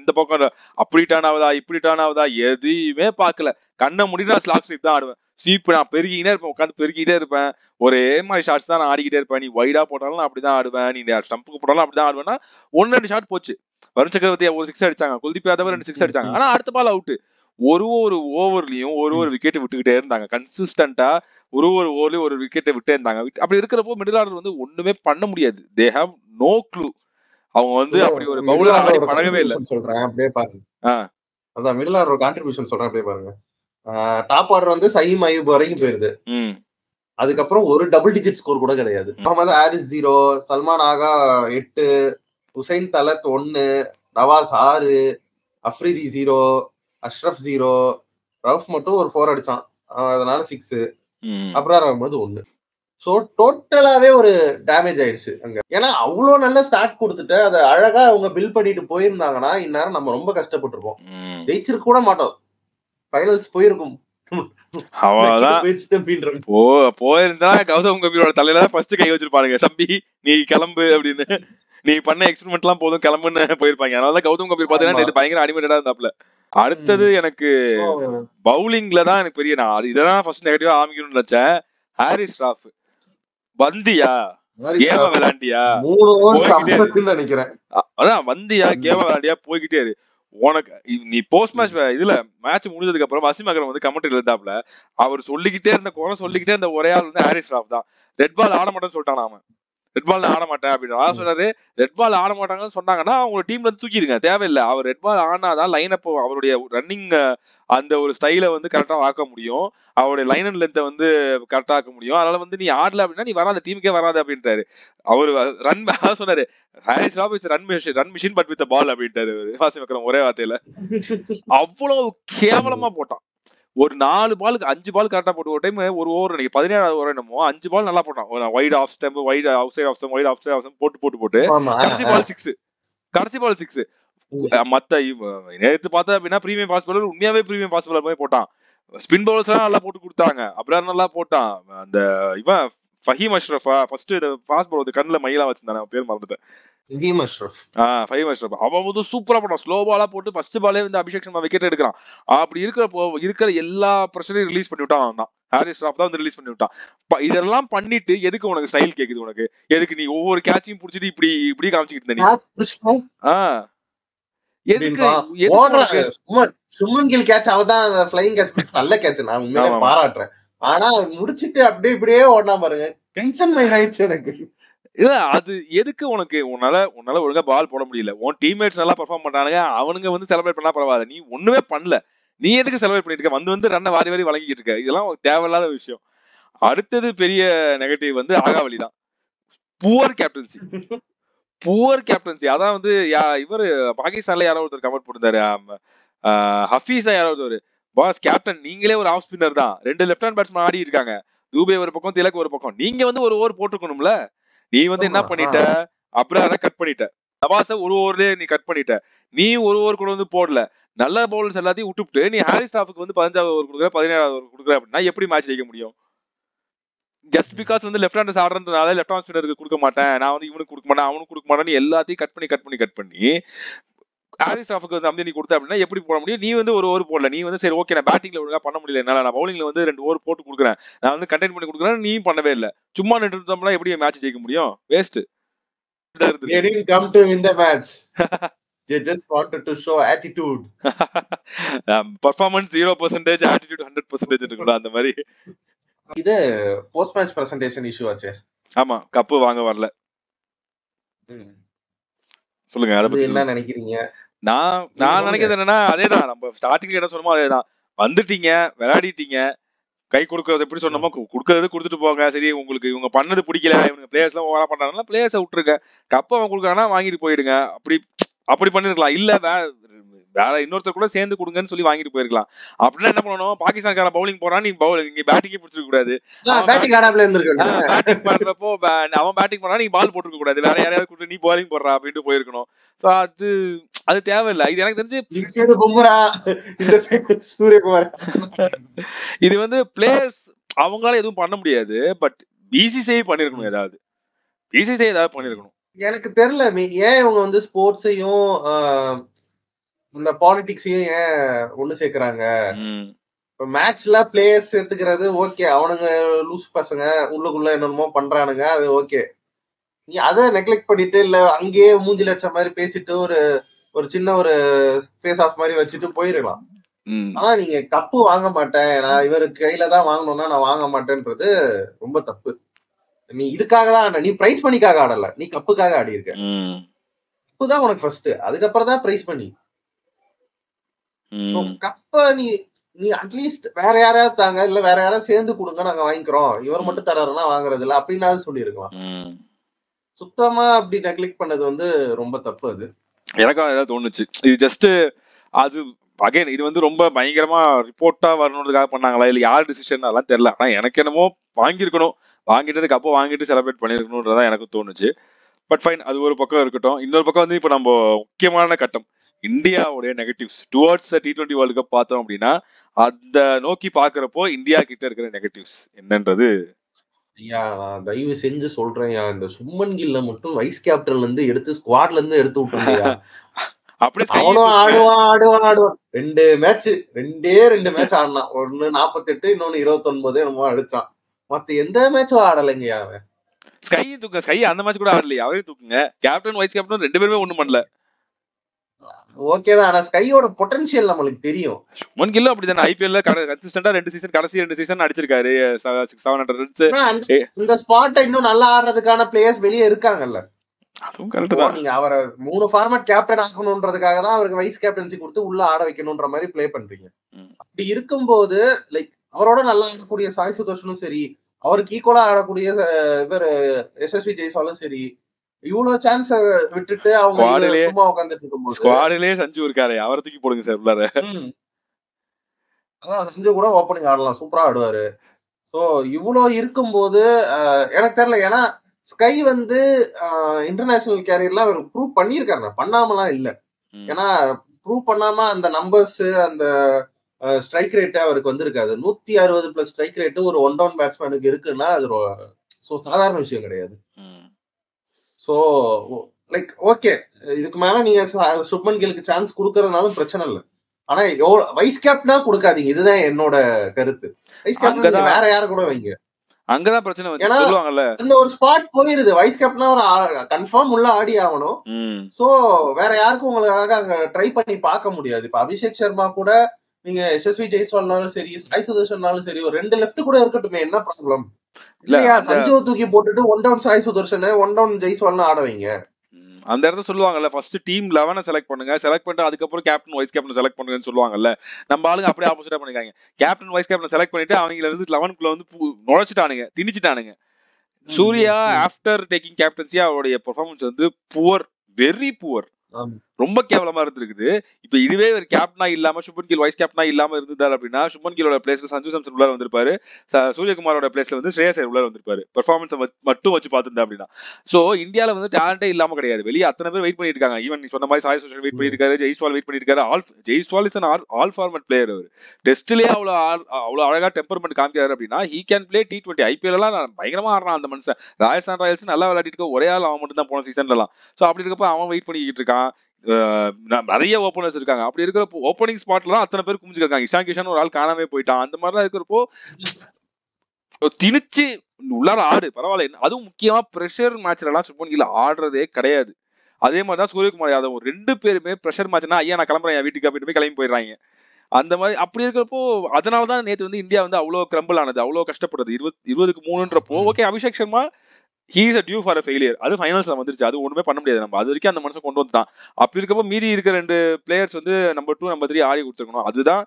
இந்த பக்கம் அப்படி டர்ன் ஆகுதா இப்படி டர்ன் ஆகுதா எதையுமே பார்க்கல. கண்ணை முடிட்டு நான் ஸ்லாக் ஸ்வீப் தான் ஆடுவேன். ஸ்வீப் நான் பெருகிக்கிட்டே இருப்பேன், உட்காந்து பெருகிட்டே இருப்பேன். ஒரே மாதிரி ஷாட்ஸ் தான் நான் ஆடிக்கிட்டே இருப்பேன். நீ வைடா போட்டாலும் அப்படிதான் ஆடுவேன், நீ ஸ்டம்புக்கு போட்டாலும் அப்படிதான் ஆடுவேன்னா 1-2 ஷாட் போச்சு. வருண் சக்கரவர்த்தி ஒரு 6 அடிச்சாங்க, குல்தீப் யாதவ் 2 6 அடிச்சாங்க. ஆனா அடுத்த பால் அவுட். ஒரு ஓவர்லயும் ஒரு விக்கெட் விட்டுக்கிட்டே இருந்தாங்க கன்சிஸ்டன்டா. ஒரு ஓவர்லயும் ஒரு விக்கெட்டை விட்டே இருந்தாங்க. அப்படி இருக்கிறப்போ மிடில் ஆர்டர் வந்து ஒண்ணுமே பண்ண முடியாது. They have no clue. அவங்க வந்து அப்படி ஒரு பவுலர் ஆடி பழகவே இல்லை. சொல்றேன் அப்படியே பாருங்க. அதான் மிடில் ஆர்டர் கான்ட்ரிபியூஷன் சொல்றேன் அப்படியே பாருங்க. டாப் ஆர்டர் வந்து சயீம் அயூப் வரைக்கும் போயிருது. அதுக்கப்புறம் ஒரு டபுள் டிஜிட் ஸ்கோர் கூட கிடையாது. முகமது ஹாரிஸ் 0, சல்மான் ஆகா 8, ஹுசைன் தலத் 1, நவாஸ் 6, அஃப்ரிதி 0, அஷ்ரப் 0, ரவுஃப் மட்டும் ஒரு 4 அடிச்சான், அதனால 6, அப்ரார் அஹ்மது 1. சோ டோட்டலாவே ஒரு டேமேஜ் ஆயிடுச்சு அங்க. ஏன்னா அவ்வளவு நல்ல ஸ்டார்ட் கொடுத்துட்டு அதை அழகா அவங்க பில் பண்ணிட்டு போயிருந்தாங்கன்னா இந்நேரம் நம்ம ரொம்ப கஷ்டப்பட்டிருப்போம், ஜெயிச்சிருக்க கூட மாட்டோம், ஃபைனல்ஸ் போயிருக்கும். போயிருந்தா கௌதம் கம்பீரோட தலையில ஃபர்ஸ்ட் கை வச்சிருப்பாருங்க, தம்பி நீ கிளம்பு அப்படின்னு, நீ பண்ண எக்ஸ்பெரிமெண்ட் எல்லாம் போதும் கிளம்புன்னு போயிருப்பாங்க. அதனால கௌதம் கம்பீர் பாத்தீங்கன்னா இது பயங்கர அனிமேட்டடா இருந்தாப்ல. அடுத்தது எனக்கு பவுலிங்ல தான் எனக்கு பெரிய, நான் இதெல்லாம் ஃபர்ஸ்ட் நெகட்டிவா ஆரம்பிக்கணும்னு நினைச்சேன். ஹாரிஸ் ராஃப் வந்தியா கேம விளையாண்டியா நினைக்கிறேன், அதான் வந்தியா கேம விளையாண்டியா போய்கிட்டே இரு. உனக்கு நீ போஸ்ட் மேட்ச் இதுல மேட்ச் முடிஞ்சதுக்கு அப்புறம் வசீம் அக்ரம் வந்து கமெண்ட்ரியில இருந்தாப்ல, அவர் சொல்லிக்கிட்டே இருந்த குறை சொல்லிக்கிட்டே இருந்த ஒரே ஆள் வந்து ஹாரிஸ் ராஃப் தான். ரெட் பால் ஆட மாட்டேன்னு சொல்லிட்டான், அவன் ரெட் பால் ஆட மாட்டேன் அப்படின்னு சொன்னாரு. ரெட் பால் ஆட மாட்டாங்கன்னு சொன்னாங்கன்னா அவங்க டீம்ல இருந்து தூக்கிடுங்க, தேவையில்லை. அவர் ரெட் பால் ஆனாதான் லைன் அப் அவருடைய ரன்னிங் அந்த ஒரு ஸ்டைல வந்து கரெக்டா ஆக்க முடியும், அவருடைய லைன் அண்ட் லென்த்தை வந்து கரெக்டா ஆக்க முடியும். அதனால வந்து நீ ஆடல அப்படின்னா நீ வராத, டீமுக்கே வராது அப்படின்றாரு. அவரு ரன் சொன்னாரு, Harris Rauf is run machine but with ball அப்படின்ட்டாரு வாசிம் அக்ரம் ஒரே வார்த்தையில. அவ்வளவு கேவலமா போட்டான். ஒரு 4 பாலுக்கு 5 பால் கரெக்டா போட்டு, ஒரு டைம் ஒரு ஓவர் நினைக்க 17வது ஓவர் என்னமோ 5 பால் நல்லா போட்டான், wide off stump, wide outside off stump, wide off side off stump போட்டு கடைசி பால் 6. மத்த நேத்து பார்த்தா அப்படின்னா பிரீமியம் ஃபாஸ்ட் பாலர் உண்மையாவே பிரீமியம் ஃபாஸ்ட் பாலர் போய் போட்டான். ஸ்பின் பவுலர்ஸ் எல்லாம் நல்லா போட்டு கொடுத்தாங்க, அப்புறம் நல்லா போட்டான். அந்த இவன் Faheem Ashrafa first fast bowler கண்ணுல மயிலா வச்சிருந்தானே, பேர் மறந்துட்டேன், ஃபஹீம் அஷ்ரஃப். அவன் வந்து சூப்பரா போட்டான், ஸ்லோ பாலா போட்டு ஃபர்ஸ்ட் பாலே வந்து அபிஷேக் சர்மா விக்கெட் எடுக்கிறான். அப்படி இருக்கிற எல்லா பிரஷரையும் ரிலீஸ் பண்ணி விட்டான் அவன் தான், ஹாரிஸ் ராஃப் தான் வந்து ரிலீஸ் பண்ணி விட்டான். இதெல்லாம் பண்ணிட்டு எதுக்கு உனக்கு ஸ்டைல் கேக்குது, உனக்கு எதுக்கு நீ ஒவ்வொரு கேட்சையும் புடிச்சிட்டு இப்படி காமிச்சிட்டு இருந்த சுமன் கில் கேட்ச், அவதான் ஃப்ளைங் கேட்ச், நல்ல கேட்ச், நான் உண்மையிலே பாராட்டுறேன். ஆனா முடிச்சிட்டு அப்படியே இப்படியே ஓடனா பாருங்க, டென்ஷன் ஆயிடுச்சு எனக்கு. இல்ல அது எதுக்கு உனக்கு, உன்னால ஒழுங்கா பால் போட முடியல, உன் டீம்மேட்ஸ் நல்லா பெர்ஃபார்ம் பண்றானுங்க, அவனுங்க வந்து செலிப்ரேட் பண்ணா பரவாயில்ல, நீ ஒண்ணுமே பண்ணல, நீ எதுக்கு செலிப்ரேட் பண்ணிட்டு இருக்க, வந்து ரன்னை வாரி வழங்கிட்டு இருக்க, இதெல்லாம் தேவையில்லாத விஷயம். அடுத்தது பெரிய நெகட்டிவ் வந்து ஆகாவளி தான், புவர் கேப்டன்சி. அதான் வந்து இவரு பாகிஸ்தான்ல யாரோ ஒருத்தர் கமெண்ட் போட்டிருந்தாரு, ஹஃபீஸா யாரோ ஒருத்தர், பாஸ் கேப்டன் நீங்களே ஒரு ஆஃப் ஸ்பின்னர் தான், 2 லெஃப்ட் ஹேண்ட் பேட்ஸ்மேன் ஆடி இருக்காங்க, தூபே ஒரு பக்கம் திலக் ஒரு பக்கம், நீங்க வந்து ஒரு ஓவர் போட்டுக்கணும்ல, நீ வந்து என்ன பண்ணிட்ட, அப்புறம் கட் பண்ணிட்ட, நவாஸ ஒரு ஓவர்லயே நீ கட் பண்ணிட்ட, நீ ஒரு ஓவர் கூட வந்து போடல, நல்ல பவுலர்ஸ் எல்லாத்தையும் விட்டுவிட்டு நீ ஹாரிஸ் ராஃப்க்கு வந்து 15வது ஓவர் கொடுக்குற, 17வது ஓவர் கொடுக்குற அப்படின்னா எப்படி மேட்ச் ஜெயிக்க முடியும்? ஜஸ்ட் பிகாஸ் வந்து லெஃப்ட் ஹேண்டர்ஸ் ஆடுறதுனால லெஃப்ட் ஹேண்ட் ஸ்பின்னருக்கு கொடுக்க மாட்டேன், நான் வந்து இவனுக்கு கொடுக்க மாட்டேன், அவனுக்கு கொடுக்க மாட்டேன், எல்லாத்தையும் கட் பண்ணி ஹாரிஸ் ராஃப்க்கு வந்து அம்பி நீ கொடுத்த அப்படின்னா எப்படி போட முடியும்? நீ வந்து ஒரு ஓவர் போடல, நீ வந்து சரி ஓகே நான் பேட்டிங்ல ஒழுங்கா பண்ண முடியல, என்னால நான் பவுலிங்ல வந்து 2 ஓவர் போட்டு கொடுக்குறேன், நான் வந்து கண்டெயின் பண்ணி கொடுக்குறேன், நீ பண்ணவே இல்லை, சும்மா நின்றுட்டோம்னா எப்படி மேட்ச் ஜெயிக்க முடியும்? Waste. They didn't come to win the match. They just wanted to show attitude. Performance 0%, attitude 100% இருக்குடா அந்த மாதிரி. இது போஸ்ட் மேட்ச் பிரசன்டேஷன் இஷ்யூ ஆச்சு. ஆமா, கப்பு வாங்க வரல. சொல்லுங்க, அத பத்தி என்ன நினைக்கிறீங்க? நான் நினைக்கிறது என்னன்னா, அதேதான் நம்ம ஸ்டார்டிங்ல என்ன சொன்னோமோ அதேதான், வந்துட்டீங்க விளையாடிட்டீங்க, கை கொடுக்கறது எப்படி சொன்னோமோ கொடுக்கறது கொடுத்துட்டு போங்க, சரி உங்களுக்கு இவங்க பண்ணது பிடிக்கல, இவங்க பிளேயர்ஸ் எல்லாம் ஓவரா பண்றாங்கன்னா பிளேயர்ஸை விட்டுருங்க, கப்பை அவன் கொடுக்குறாங்கன்னா வாங்கிட்டு போயிடுங்க, அப்படி பண்ணிருக்கலாம். இல்ல வேற இன்னொருத்தர் கூட சேர்ந்து கொடுங்கன்னு சொல்லி வாங்கிட்டு போயிருக்கலாம். அப்படின்னா என்ன பண்ணணும், பாகிஸ்தான்கார பவுலிங் போறான், நீ பேட்டிங்கே பிடிச்சிருக்க கூடாது, பேட்டிங் பண்றப்போ அவன் பேட்டிங் பண்ணா நீ பால் போட்டுருக்க கூடாது, வேற யாரையாவது கூட்டு நீ பவுலிங் போடுறா அப்படின்ட்டு போயிருக்கணும். சோ அது தேவையில்லை. இது எனக்கு தெரிஞ்சு இது வந்து பிளேயர்ஸ் அவங்களால எதுவும் பண்ண முடியாது, பட் பிசிசிஐ பண்ணிருக்கணும், ஏதாவது பண்ணிருக்கணும். எனக்கு தெரியல ஏன் இவங்க வந்து ஸ்போர்ட்ஸையும் இந்த பாலிடிக்ஸையும் ஏன் ஒண்ணு சேர்க்கிறாங்க. மேட்ச்ல பிளேயர்ஸ் சேர்த்துக்கிறது ஓகே, அவனுங்க லூஸ் பசங்க உள்ளுக்குள்ள என்னமோ பண்றானுங்க, அது ஓகே. நீ அதை நெக்லெக்ட் பண்ணிட்டு இல்ல அங்கேயே மூஞ்சி லட்சம் மாதிரி பேசிட்டு ஒரு சின்ன ஒரு ஃபேஸ் ஆஃப் மாதிரி வச்சுட்டு போயிருக்கலாம். ஆனா நீங்க கப்பு வாங்க மாட்டேன், நான் இவருக்கு கையில தான் வாங்கணும்னா நான் வாங்க மாட்டேன்றது ரொம்ப தப்பு. நீ இதுக்காக தான், நீ பிரைஸ் பண்ணிக்காக ஆடல, நீ கப்புக்காக ஆடி இருக்க. கப்புதான் உனக்கு ஃபர்ஸ்ட், அதுக்கப்புறம் தான் பிரைஸ் பண்ணி. கப்ப நீ நீ அட்லீஸ்ட் வேற யாராவது தாங்க, இல்ல வேற யாராவது சேர்ந்து கொடுங்க, நாங்க வாங்கிக்கிறோம், இவர் மட்டும் தராருன்னா வாங்குறது இல்ல அப்படின்னாவது சொல்லியிருக்கலாம். சுத்தமா அப்படி நெக்லெக்ட் பண்ணது வந்து ரொம்ப தப்பு. அது எனக்கும் ஏதாவது தோணுச்சு. இது ஜஸ்ட் அது அகைன் இது வந்து ரொம்ப பயங்கரமா ரிப்போர்ட்டா வரணுன்றதுக்காக பண்ணாங்களா இல்ல யார் டிசிஷன் அதெல்லாம் தெரியல. ஆனா எனக்கு என்னமோ வாங்கியிருக்கணும், வாங்கிட்டதுக்கு அப்போ வாங்கிட்டு செலிப்ரேட் பண்ணிருக்கணும்ன்றதான் எனக்கு தோணுச்சு. பட் ஃபைன், அது ஒரு பக்கம் இருக்கட்டும். இன்னொரு பக்கம் வந்து இப்போ நம்ம முக்கியமான கட்டம் இந்தியாவுடைய negatives towards T20 world cup பார்த்தோம் அப்படின்னா அந்த நோக்கி பாக்குறப்போ இந்தியா கிட்ட இருக்கிற நெகட்டிவ்ஸ் என்னன்றது. ஐயா, நான் தயவு செஞ்சு சொல்றேன், இந்த சுமன் கில்ல மட்டும் வைஸ் கேப்டன்ல இருந்து எடுத்து ஸ்குவாட்ல இருந்து எடுத்து விட்டுருங்கய்யா. அப்படியே அவனும் ஆடுவான். ரெண்டே மேட்ச் ஆடினான். ஒன்னு 48, இன்னொன்னு 29 என்னமோ அடிச்சான். மத்த எந்த மேட்சும் ஆடலைங்கய்யா அவன். ஸ்கை அந்த மேட்ச் கூட ஆடலையா? அவரே தூக்குங்க. கேப்டன் வைஸ் கேப்டன் ரெண்டு பேருமே ஒண்ணும் பண்ணல. ஓகேதான், ஆனா ஸ்கையோட பொட்டன்ஷியல் நம்மளுக்கு தெரியும். சுமன் கில்லும் அப்படிதானே ஐபிஎல்ல கன்சிஸ்டன்டா கடைசி 2 சீசன் அடிச்சிருக்காரு 700 ரன்ஸ். இந்த ஸ்பாட்டை இன்னும் நல்லா ஆடுறதுக்கான பிளேயர்ஸ் வெளியே இருக்காங்கல்ல. அதுவும் கரெக்ட் தான். நீங்க அவரை 3 ஃபார்மேட் கேப்டன் ஆகணும்ன்றதுக்காக தான் அவருக்கு வைஸ் கேப்டன்சி கொடுத்து உள்ள ஆட வைக்கணும்ன்ற மாதிரி பிளே பண்றீங்க. அப்படி இருக்கும்போது லைக் அவரோட நல்லா ஆடக்கூடிய சாய் சுதர்ஷனும் சரி, அவருக்கு ஈக்குவலா ஆடக்கூடிய இவர் எஸ்எஸ்வி ஜெய்ஸ்வாலும் சரி, இவ்வளவு சான்ஸ் விட்டுட்டு அவங்க சும்மா உட்காந்துட்டு இருக்கும்போது ஸ்குவாடிலே சஞ்சு இருக்காரு, அவரை தூக்கி போடுங்க சார் உள்ளார. அதான் சஞ்சு கூட ஓப்பனிங் ஆடலாம், சூப்பரா ஆடுவாரு. ஸோ இவ்வளோ இருக்கும்போது எனக்கு தெரியல. ஏன்னா ஸ்கை வந்து இன்டர்நேஷனல் கேரியர்ல அவர் ப்ரூவ் பண்ணியிருக்காரு, பண்ணாமலாம் இல்லை. ஏன்னா ப்ரூவ் பண்ணாம அந்த நம்பர்ஸ் அந்த ஸ்ட்ரைக் ரேட்டே அவருக்கு வந்திருக்காது. 160+ ஸ்ட்ரைக் ரேட்டு ஒரு ஒன் டவுன் பேட்ஸ்மேனுக்கு இருக்குன்னா அது சாதாரண விஷயம் கிடையாது. ஸோ லைக் ஓகே, இதுக்கு மேல நீங்க சுப்மன் கில்லுக்கு சான்ஸ் கொடுக்கறதுனாலும் பிரச்சனை இல்லை. ஆனா வைஸ் கேப்டனா கொடுக்காதீங்க, இதுதான் என்னோட கருத்து. வைஸ் கேப்டன் வேற யார கூட வைங்க. அங்கதான் பிரச்சனை வந்து சொல்லுவாங்கல்ல, இந்த ஒரு ஸ்பாட் போயிருது. வைஸ் கேப்டனா ஒரு கன்ஃபார்ம் உள்ள ஆடி ஆகணும். சோ வேற யாருக்கும் உங்களுக்காக அங்க ட்ரை பண்ணி பார்க்க முடியாது. இப்ப அபிஷேக் சர்மா கூட நீங்க எஸ்எஸ்வி ஜெய்ஸ்வால்னாலும் சரி, சாய் சுதர்ஷன்னாலும் சரி, ஒரு 2 லெஃப்ட் கூட இருக்கட்டுமே, என்ன ப்ராப்ளம் இல்லையா? சஞ்சுவை தூக்கி போட்டுட்டு 1 டவுன் சாய் சுதர்ஷன் 1 டவுன் ஜெய்ஸ்வால்னு ஆட வைங்க. அந்த இடத்துல சொல்லுவாங்கல்ல, ஃபர்ஸ்ட் டீம் 11 செலக்ட் பண்ணுங்க, செலக்ட் பண்ணிட்டு அதுக்கப்புறம் கேப்டன் வைஸ் கேப்டன் செலக்ட் பண்ணுங்கன்னு சொல்லுவாங்கல்ல. நம்ம ஆளுங்க அப்படியே ஆப்போசிட்டா பண்ணிருக்காங்க. கேப்டன் வைஸ் கேப்டன் செலக்ட் பண்ணிட்டு அவங்கள வந்து 11க்குள்ள வந்து நுழைச்சிட்டானுங்க, திணிச்சிட்டானுங்க. சூர்யா ஆஃப்டர் டேக்கிங் கேப்டன்சி அவருடைய பெர்ஃபார்மன்ஸ் வந்து புவர், வெரி புவர், ரொம்ப கேவலமா இருந்திருக்குது. இப்ப இதுவே ஒரு கேப்டனா இல்லாம சுப்மன் கில் வைஸ் கேப்டனா இல்லாம இருந்தாரு அப்படின்னா சுப்மன் கில்லோட பிளேஸ்ல சஞ்சு சாம்சன் உள்ள வந்திருப்பாரு, சூரியகுமாரோட பிளேஸ்ல வந்து ஸ்ரேயஸ் ஐயர் உள்ள வந்திருப்பாரு, பெர்ஃபார்மன்ஸ் மட்டும் வச்சு பார்த்துருந்தா அப்படின்னா. சோ இந்தியால வந்து டேலண்டே இல்லாம கிடையாது, வெளியே அத்தனை பேர் வெயிட் பண்ணிட்டு இருக்காங்க. ஈவன் நீ சொன்ன மாதிரி சாய் சுதர்ஷன் வெயிட் பண்ணிருக்காரு, ஜெய்ஸ்வால் வெயிட் பண்ணிருக்காரு. Jaiswal is all format player. அவர் டெஸ்ட்லயே அவ்வளவு அழகா டெம்பர்மெண்ட் காமிக்கிறாரு அப்படின்னா he can play T20. IPL எல்லாம் பயங்கரமா ஆடுறான் அந்த மனுஷன். ராஜஸ்தான் ராயல்ஸ் நல்லா விளையாடிட்டு இருக்க ஒரே ஆள் அவன் மட்டும் தான் போன சீசன்ல எல்லாம். சோ அப்படி இருக்கப்ப அவன் வெயிட் பண்ணிக்கிட்டு இருக்கான். நிறைய ஓப்பனர்ஸ் இருக்காங்க. அப்படி இருக்கிறப்போ ஓப்பனிங் ஸ்பாட்ல தான் அத்தனை பேர் குமிஞ்சிருக்காங்க. இஷான் கிஷன் ஒரு ஆள் காணாமே போயிட்டான். அந்த மாதிரிலாம் இருக்கிறப்போ திணிச்சு உள்ளார ஆடு பரவாயில்ல. அதுவும் முக்கியமா பிரஷர் மேட்ச்ல எல்லாம் சுப்மன் கில் ஆடுறதே கிடையாது. அதே மாதிரிதான் சூரியகுமார் யாதவ் 2 பேருமே பிரஷர் மேட்ச்னா ஐயா நான் கிளம்புறேன் வீட்டுக்கு அப்படின்னு போய் கிளம்பி போயிடுறாங்க. அந்த மாதிரி அப்படி இருக்கிறப்போ அதனாலதான் நேற்று வந்து இந்தியா வந்து அவ்வளவு கிரம்பிள் ஆனது, அவ்வளவு கஷ்டப்படுறது. 20-3ன்றப்போ okay Abhishek Sharma he is a due for a failure. அது ஃபைனல்ஸ்ல வந்துருச்சு, அது ஒண்ணுமே பண்ண முடியாது. நம்ம அது வரைக்கும் அந்த மனுஷன் கொண்டு வந்துட்டான். அப்படி இருக்கப்போ மீதி இருக்கிற 2 பிளேயர்ஸ் வந்து நம்பர் 2 நம்பர் 3 ஆடி கொடுத்துருக்கணும். அதுதான்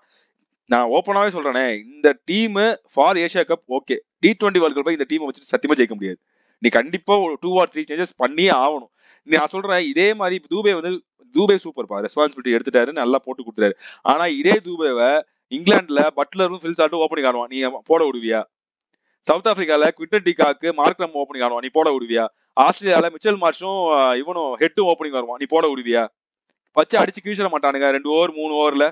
நான் ஓப்பனாவே சொல்றேனே, இந்த team for Asia cup okay, T20 world cup இந்த டீமை வச்சுட்டு சத்தியமா ஜெயிக்க முடியாது. நீ கண்டிப்பா 2 or 3 சேஞ்சஸ் பண்ணியே ஆகணும். நான் சொல்றேன் இதே மாதிரி தூபே சூப்பர்ப்பா, ரெஸ்பான்சிபிலிட்டி எடுத்துட்டாரு, நல்லா போட்டு கொடுத்துட்டாரு. ஆனா இதே தூபேவை இங்கிலாந்துல பட்லரும் ஃபில்சால்ட்டும் ஓப்பனிங் ஆடுவான், நீ போட விடுவியா? சவுத் ஆப்பிரிக்கால குவிண்டன் டிகாக்கு மார்க்ரம் ஓப்பனிங் ஆடுவான், நீ போட விடுவியா? ஆஸ்திரேலியால மிச்சல் மார்ஷும் இவனும் ஹெட்டும் ஓப்பனிங் வருவான், நீ போட விடுவியா? வச்சு அடிச்சு கீழ்ச்சிட மாட்டானுங்க 2 ஓவர் 3 ஓவர்ல.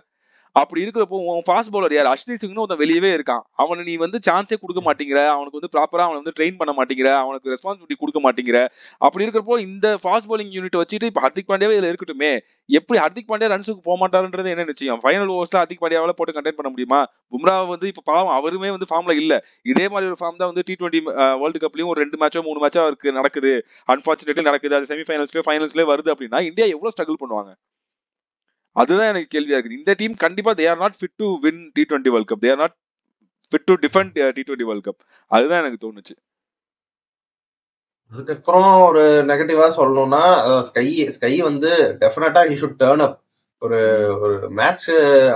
அப்படி இருக்கிறப்போ உன் ஃபாஸ்ட் பவுலர் யார்? அஷ்தீப் சிங்னு ஒருத்தன் வெளியவே இருக்கான். அவனை நீ வந்து சான்ஸே கொடுக்க மாட்டேங்கிற, அவனுக்கு வந்து ப்ராப்பரா அவனை வந்து ட்ரெயின் பண்ண மாட்டேங்கிற, அவனுக்கு ரெஸ்பான்சிபிலிட்டி கொடுக்க மாட்டேங்கிற. அப்படி இருக்கிறப்போ இந்த ஃபாஸ்ட் பவுலிங் யூனிட் வச்சுட்டு இப்ப ஹர்திக் பாண்டியாவே இதுல இருக்கட்டுமே, எப்படி ஹர்திக் பாண்டியா ரன்ஸுக்கு போக மாட்டாருன்றது என்ன நிச்சயம்? ஃபைனல் ஓவர்ஸ்ல ஹர்திக் பாண்டியாவால போட்டு கண்டெயின் பண்ண முடியுமா? பும்ரா வந்து இப்ப பாவம் அவருமே வந்து ஃபார்ம்ல இல்ல. இதே மாதிரி ஒரு ஃபார்ம் தான் வந்து T20 வேர்ல்டு கப்லயும் ஒரு 2 மேட்சோ 3 மேட்சோ அவருக்கு நடக்குது, அன்பார்ச்சுனேட்லி நடக்குது. அது செமிஃபைனல்ஸ்லயோ ஃபைனல்ஸ்லயோ வருது அப்படின்னா இந்தியா எவ்வளவு ஸ்ட்ரகிள் பண்ணுவாங்க? அதுதான் எனக்கு கேள்வியா இருக்கு. இந்த டீம் கண்டிப்பா they are not fit to win T20 World Cup. They are not fit to defend T20 World Cup. அதுதான் எனக்கு தோணுச்சு. அதுக்கப்புறம் ஒரு நெகட்டிவா சொல்லணும்னா ஸ்கை வந்து டெஃபினட்டா he should turn up. ஒரு ஒரு மேட்ச்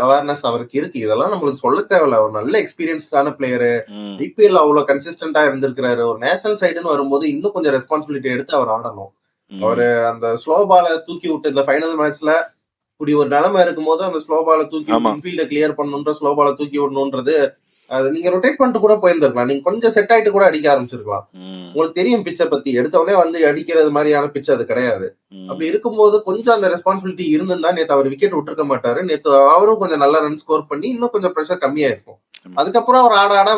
அவேர்னஸ் அவருக்கு இருக்கு. இதெல்லாம் நம்மளுக்கு சொல்ல தேவையில்ல. ஒரு நல்ல எக்ஸ்பீரியன்ஸ்டான பிளேயரு. ஐபிஎல் அவ்வளவு கன்சிஸ்டன்டா இருந்திருக்கிறாரு. ஒரு நேஷனல் சைடுன்னு வரும்போது இன்னும் கொஞ்சம் ரெஸ்பான்சிபிலிட்டி எடுத்து அவர் ஆடணும். அவரு அந்த ஸ்லோ பால தூக்கி விட்டு இந்த ஃபைனல் மேட்ச்ல இப்படி ஒரு நிலைமை இருக்கும்போது அந்த ஸ்லோ பால தூக்கி இன்ஃபீல்ட கிளியர் பண்ணணுன்ற ஸ்லோ பால தூக்கி விடணுன்றது அது நீங்க ரொட்டேட் பண்ணிட்டு கூட போயிருந்திருக்கலாம். நீங்க கொஞ்சம் செட் ஆயிட்டு கூட அடிக்க ஆரம்பிச்சிருக்கலாம். உங்களுக்கு தெரியும் பிச்சை பத்தி. எடுத்தவொடனே வந்து அடிக்கிறது மாதிரியான பிச் அது கிடையாது. அப்படி இருக்கும்போது கொஞ்சம் அந்த ரெஸ்பான்சிபிலிட்டி இருந்திருந்தா நேத்து அவர் விக்கெட் விட்டுருக்க மாட்டாரு. நேத்து அவரும் கொஞ்சம் நல்ல ரன் ஸ்கோர் பண்ணி இன்னும் கொஞ்சம் ப்ரெஷர் கம்மியா இருக்கும். அதுக்கப்புறம் அவர் ஆட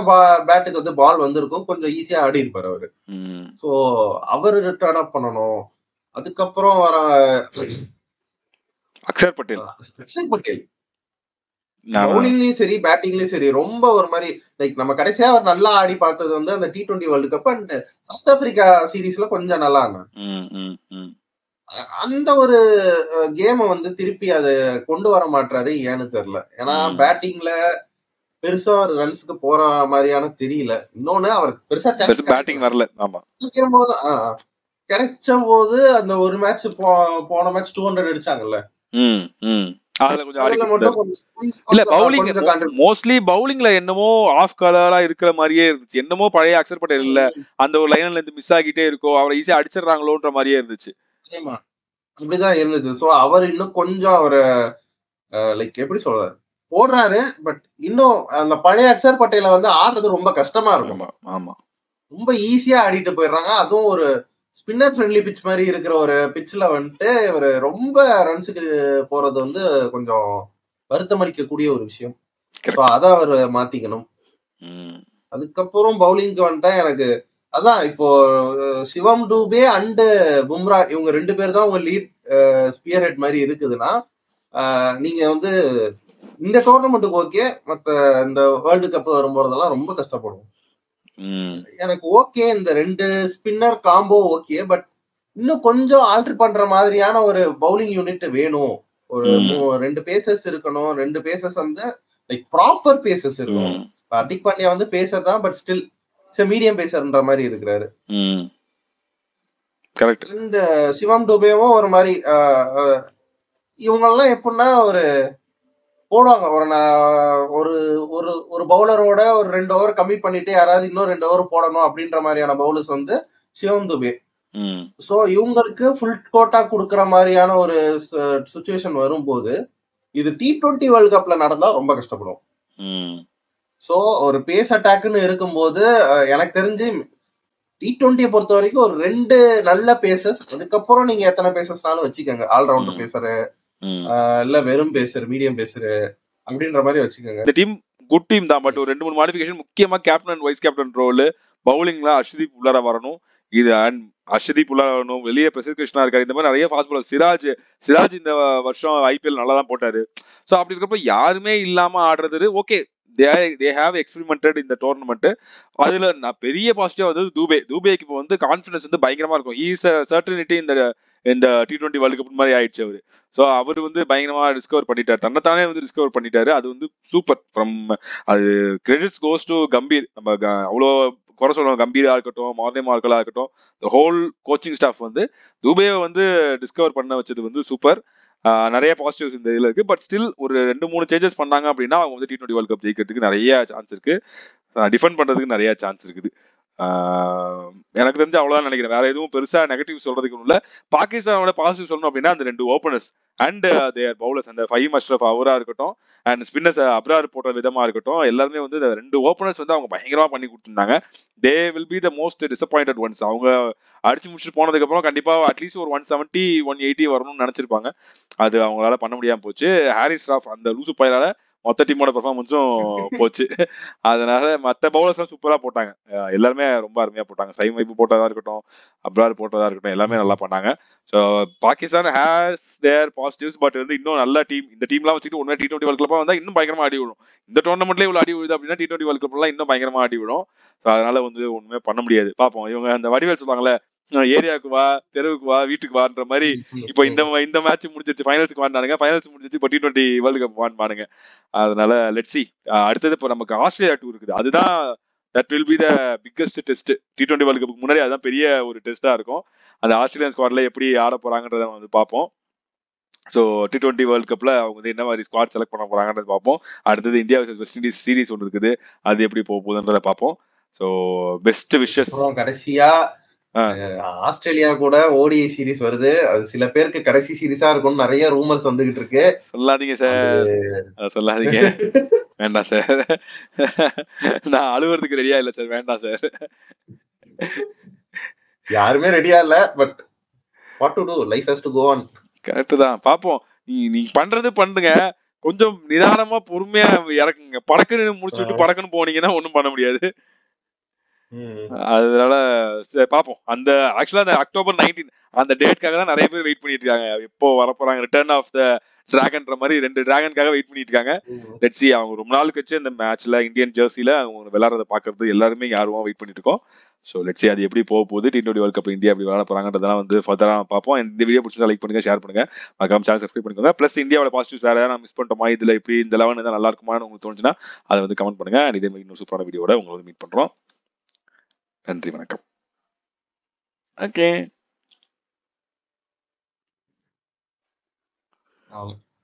பேட்டுக்கு வந்து பால் வந்திருக்கும். கொஞ்சம் ஈஸியா ஆடி இருப்பாரு அவரு. சோ அவரு ரிட்டர்ன் அப் பண்ணணும். அதுக்கப்புறம் வர அக்ஷர் பட்டேல் பவுலிங்லயும் சரி பேட்டிங்லயும் சரி ரொம்ப ஒரு மாதிரி லைக் நம்ம கடைசியா அவர் நல்லா ஆடி பார்த்தது வந்து அந்த T20 world cup and south Africa சீரீஸ்ல கொஞ்சம் நல்லா ஆனார். அந்த ஒரு கேமை வந்து திருப்பி அதை கொண்டு வர மாட்டாரு ஏன்னு தெரியல. ஏன்னா பேட்டிங்ல பெருசா ஒரு ரன்ஸ்க்கு போற மாதிரியான தெரியல. இன்னொன்னு அவருக்கு பெருசா பேட்டிங் வரல. ஆமா, கிடைச்ச போது அந்த ஒரு மேட்ச் போன மேட்ச் 200 அடிச்சாங்கல்ல. மோஸ்ட்லி பவுலிங்ல என்னமோ ஆஃப் கலரா இருக்கிற மாதிரியே இருந்துச்சு. என்னமோ பழைய அக்ஷர் பட்டேல் இல்ல, அந்த ஒரு லைன்ல இருந்து மிஸ் ஆகிட்டே இருக்கும், அவரை ஈஸியா அடிச்சிடறாங்களோன்ற மாதிரியே இருந்துச்சு. அப்படிதான் இருந்துச்சு. சோ அவர் இன்னும் கொஞ்சம் அவரை லைக் எப்படி சொல்றாரு போடுறாரு. பட் இன்னும் அந்த பழைய அக்ஷர் பட்டேல வந்து ஆடுறது ரொம்ப கஷ்டமா இருக்கும். ஆமா, ரொம்ப ஈஸியா ஆடிட்டு போயிடுறாங்க. அதுவும் ஒரு ஸ்பின்னர் ஃப்ரெண்ட்லி பிச் மாதிரி இருக்கிற ஒரு பிட்ச்ல வந்துட்டு ஒரு ரொம்ப ரன்ஸுக்கு போறது வந்து கொஞ்சம் வருத்தம் அளிக்கக்கூடிய ஒரு விஷயம். அதை அவர் மாத்திக்கணும். அதுக்கப்புறம் பவுலிங்க்கு வந்துட்டா எனக்கு அதான் இப்போ சிவம் டூபே அண்ட் பும்ரா இவங்க 2 பேர் தான் உங்க லீட் ஸ்பியர் ஹெட் மாதிரி இருக்குதுன்னா நீங்க வந்து இந்த டோர்னமெண்ட்டுக்கு ஓகே, மத்த இந்த வேர்ல்டு கப் வரும்போதெல்லாம் ரொம்ப கஷ்டப்படுவோம். எனக்கு ஓகே இந்த 2 ஸ்பின்னர் காம்போ ஓகே, பட் இன்னும் கொஞ்சம் ஆல்டர் பண்ற மாதிரியான ஒரு பவுலிங் யூனிட் வேணும். ஒரு 2 பேசஸ் இருக்கணும். 2 பேசஸ் வந்து லைக் ப்ராப்பர் பேசஸ் இருக்கணும். ஹர்திக் பாண்டியா வந்து பேசர் தான், பட் ஸ்டில் மீடியம் பேசர்ன்ற மாதிரி இருக்கிறாரு. கரெக்ட். இந்த சிவம் டுபேவும் ஒரு மாதிரி இவங்கெல்லாம் எப்படின்னா ஒரு போடுவாங்க. ஒரு ஒரு ஒரு பவுலரோட ஒரு 2 ஓவர் கம்மி பண்ணிட்டு யாராவது இன்னும் 2 ஓவர் போடணும் அப்படின்ற மாதிரியான பவுலர்ஸ் வந்து சிவம் துபே. சோ இவங்களுக்கு ஃபுல் கோட்டா கொடுக்கற மாதிரியான ஒரு சுச்சுவேஷன் வரும்போது இது T20 வேர்ல்டு கப்ல நடந்தா ரொம்ப கஷ்டப்படும். சோ ஒரு பேஸ் அட்டாக்னு இருக்கும்போது எனக்கு தெரிஞ்சு T20 பொறுத்த வரைக்கும் ஒரு 2 நல்ல பேசஸ், அதுக்கப்புறம் நீங்க எத்தனை பேசஸ்னாலும் வச்சுக்கோங்க. ஆல்ரவுண்டர் பேசரு இல்ல வெறும் பேசர், மீடியம் பேசரு அப்படின்ற மாதிரி வச்சுக்கோங்க. இந்த டீம் குட் டீம் தான், பட் ஒரு 2-3 மாடிஃபிகேஷன், முக்கியமா captain and vice captain role. பவுலிங்ல அர்ஷதீப் உள்ளார வரணும். இது அண்ட் அர்ஷதீப் உள்ளார வரணும். வெளியே பிரசித் கிருஷ்ணா இருக்காரு. இந்த மாதிரி நிறைய ஃபாஸ்ட் பாலர். சிராஜ் இந்த வருஷம் ஐபிஎல் நல்லா தான் போட்டாரு. ஸோ அப்படி இருக்கப்ப யாருமே இல்லாம ஆடுறது okay. they have experimented in the tournament. அதுல நான் பெரிய பாசிட்டிவா வந்து தூபேக்கு இப்போ வந்து கான்ஃபிடன்ஸ் வந்து பயங்கரமா இருக்கும். he is a certainty இந்த T20 வேர்ல்டு கப் மாதிரி ஆயிடுச்சு அவரு. ஸோ அவர் வந்து பயங்கரமா டிஸ்கவர் பண்ணிட்டாரு, தன்னைத்தானே வந்து டிஸ்கவர் பண்ணிட்டாரு. அது வந்து சூப்பர். ஃப்ரம் அது கிரெடிட்ஸ் கோஸ் டு கம்பீர். நம்ம அவ்வளோ குறை சொல்லுவோம், கம்பீரா இருக்கட்டும், மார்னிங் மார்க்கலா இருக்கட்டும், த ஹோல் கோச்சிங் ஸ்டாஃப் வந்து தூபேவை வந்து டிஸ்கவர் பண்ண வச்சது வந்து சூப்பர். நிறைய பாசிட்டிவ்ஸ் இந்த இதுல இருக்கு. பட் ஸ்டில் ஒரு 2-3 சேஞ்சஸ் பண்ணாங்க அப்படின்னா அவங்க வந்து T20 வேர்ல்டு கப் ஜெயிக்கிறதுக்கு நிறைய சான்ஸ் இருக்கு. டிஃபெண்ட் பண்றதுக்கு நிறைய சான்ஸ் இருக்குது. எனக்கு தெரிஞ்சு அவ்வளவுதான் நினைக்கிறேன். வேற எதுவும் பெருசா நெகட்டிவ் சொல்றதுக்கு இல்ல. பாகிஸ்தானோட பாசிட்டிவ் சொல்லணும் அப்படின்னா அந்த 2 ஓபனர்ஸ் அண்ட் தேர் பவுலர்ஸ், அந்த ஃபஹீம் அஷ்ரஃப் அவரா இருக்கட்டும் அண்ட் ஸ்பின்னர்ஸ் அப்ரார் போட்ட விதமா இருக்கட்டும், எல்லாருமே வந்து 2 ஓபனர்ஸ் வந்து அவங்க பயங்கரமா பண்ணி கொடுத்துருந்தாங்க. They will be the most disappointed once. அவங்க அடிச்சு முடிச்சுட்டு போனதுக்கு அப்புறம் கண்டிப்பா அட்லீஸ்ட் ஒரு 170 180 வரணும்னு நினைச்சிருப்பாங்க. அது அவங்களால பண்ண முடியாம போச்சு. ஹாரிஸ் ராஃப் அந்த லூசு பையனால மொத்த டீமோட பெர்ஃபார்மன்ஸும் போச்சு. அதனால மற்ற பவுலர்ஸ் எல்லாம் சூப்பரா போட்டாங்க. எல்லாருமே ரொம்ப அருமையா போட்டாங்க. சைம் வைப்பு போட்டதா இருக்கட்டும், அப்ரார் போட்டதா இருக்கட்டும், எல்லாமே நல்லா பண்ணாங்க. So Pakistan has their positives. But வந்து இன்னும் நல்ல டீம். இந்த டீம்லாம் வச்சுட்டு ஒன்றுமே T20 வேர்ல்டு கப்லாம் வந்தா இன்னும் பயங்கரமா அடி விடும். இந்த டோர்னமெண்ட்லேயே இவ்வளவு அடி விழுது அப்படின்னா T20 வேர்ல்டு கப்லாம் இன்னும் பயங்கரமா அடி விடும். ஸோ அதனால வந்து ஒண்ணுமே பண்ண முடியாது. பார்ப்போம். இவங்க அந்த வடிவேல் சொல்லுவாங்கல்ல, ஏரியாவுக்கு வா, தெருவுக்கு வா, வீட்டுக்கு வான்ற மாதிரி. இப்போ இந்த மேட்ச் முடிஞ்சிருச்சு, ஃபைனல்ஸ்க்கு வாண்டானுங்க. ஃபைனல்ஸ் முடிஞ்சிருச்சு, இப்போ T20 வேர்ல்டு கப் வாண்டானுங்க. அதனால லெட்ஸ் சி. அடுத்தது இப்போ நமக்கு ஆஸ்திரேலியா டூர் இருக்குது. அதுதான் that will be the biggest test. T20 world கப்புக்கு முன்னாடி அதுதான் பெரிய ஒரு டெஸ்டா இருக்கும். அந்த ஆஸ்திரேலியன் ஸ்குவாட்ல எப்படி ஆட போறாங்கன்றத வந்து பார்ப்போம். ஸோ T20 வேர்ல்ட் கப்ல அவங்க வந்து என்ன மாதிரி ஸ்குவாட் செலக்ட் பண்ண போறாங்கன்றது பார்ப்போம். அடுத்தது India vs west Indies series ஒன்று இருக்குது, அது எப்படி போக போகுதுன்றத பார்ப்போம். So best wishes. அப்புறம் கடைசியா ஆஸ்திரேலியா கூட ஓடிஐ சீரிஸ் வருது. அது சில பேருக்கு கடைசி சீரிஸா இருக்கும்னு நிறைய ரூமர்ஸ் வந்துகிட்டு இருக்கு. சொல்லாதீங்க சார், சொல்லாதீங்க, வேண்டாம் சார். நான் அழுவுறதுக்கு ரெடியா இல்ல சார், வேண்டாம் சார். யாருமே ரெடியா இல்ல, but what to do, life has to go on. Correct தான், பாப்போம். நீங்க பண்றது பண்ணுங்க, கொஞ்சம் நிதானமா பொறுமையா இறக்குங்க. படக்குன்னு முடிச்சுட்டு படக்குன்னு போனீங்கன்னா ஒண்ணும் பண்ண முடியாது. அதனால பாப்போம். அந்த ஆக்சுவலா அந்த அக்டோபர் 19 அந்த டேட்காக தான் நிறைய பேர் வெயிட் பண்ணிட்டு இருக்காங்க. எப்போ வரப்போறாங்க, ரிட்டர்ன் ஆஃப் த டிராகன்ற மாதிரி 2 டிராகனுக்காக வெயிட் பண்ணிட்டு இருக்காங்க. லெட்ஸ் see, அவங்க ரொம்ப நாள் கழிச்சு இந்த மேட்ச்ல இந்தியன் ஜெர்சில அவங்க விளையாடுறத பாக்குறது எல்லாருமே யாருமா வெயிட் பண்ணிட்டு இருக்கோம். ஸோ லெட்ஸ் see அது எப்படி போக போகுது. T20 வேர்ல்ட் கப் இந்தியா எப்படி விளையாட போறாங்கன்றதெல்லாம் வந்து ஃபர்தரா பார்ப்போம். இந்த வீடியோ பிடிச்சா லைக் பண்ணுங்க, ஷேர் பண்ணுங்க, மறக்காம சேனல் சப்ஸ்கிரைப் பண்ணிக்கோங்க. பிளஸ் இந்தியாவோட பாசிட்டிவ்ஸ் வேற நான் மிஸ் பண்ணிட்டோமா, இதுல இப்படி இந்த 11 தான் நல்லா இருக்குமான்னு உங்களுக்கு தோணுச்சுன்னா அதை வந்து கமெண்ட் பண்ணுங்க. இதே மாதிரி இன்னொரு சூப்பரான வீடியோட உங்களை வந்து மீட் பண்றோம். நன்றி, வணக்கம். Okay,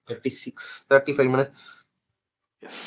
35 minutes. எஸ்.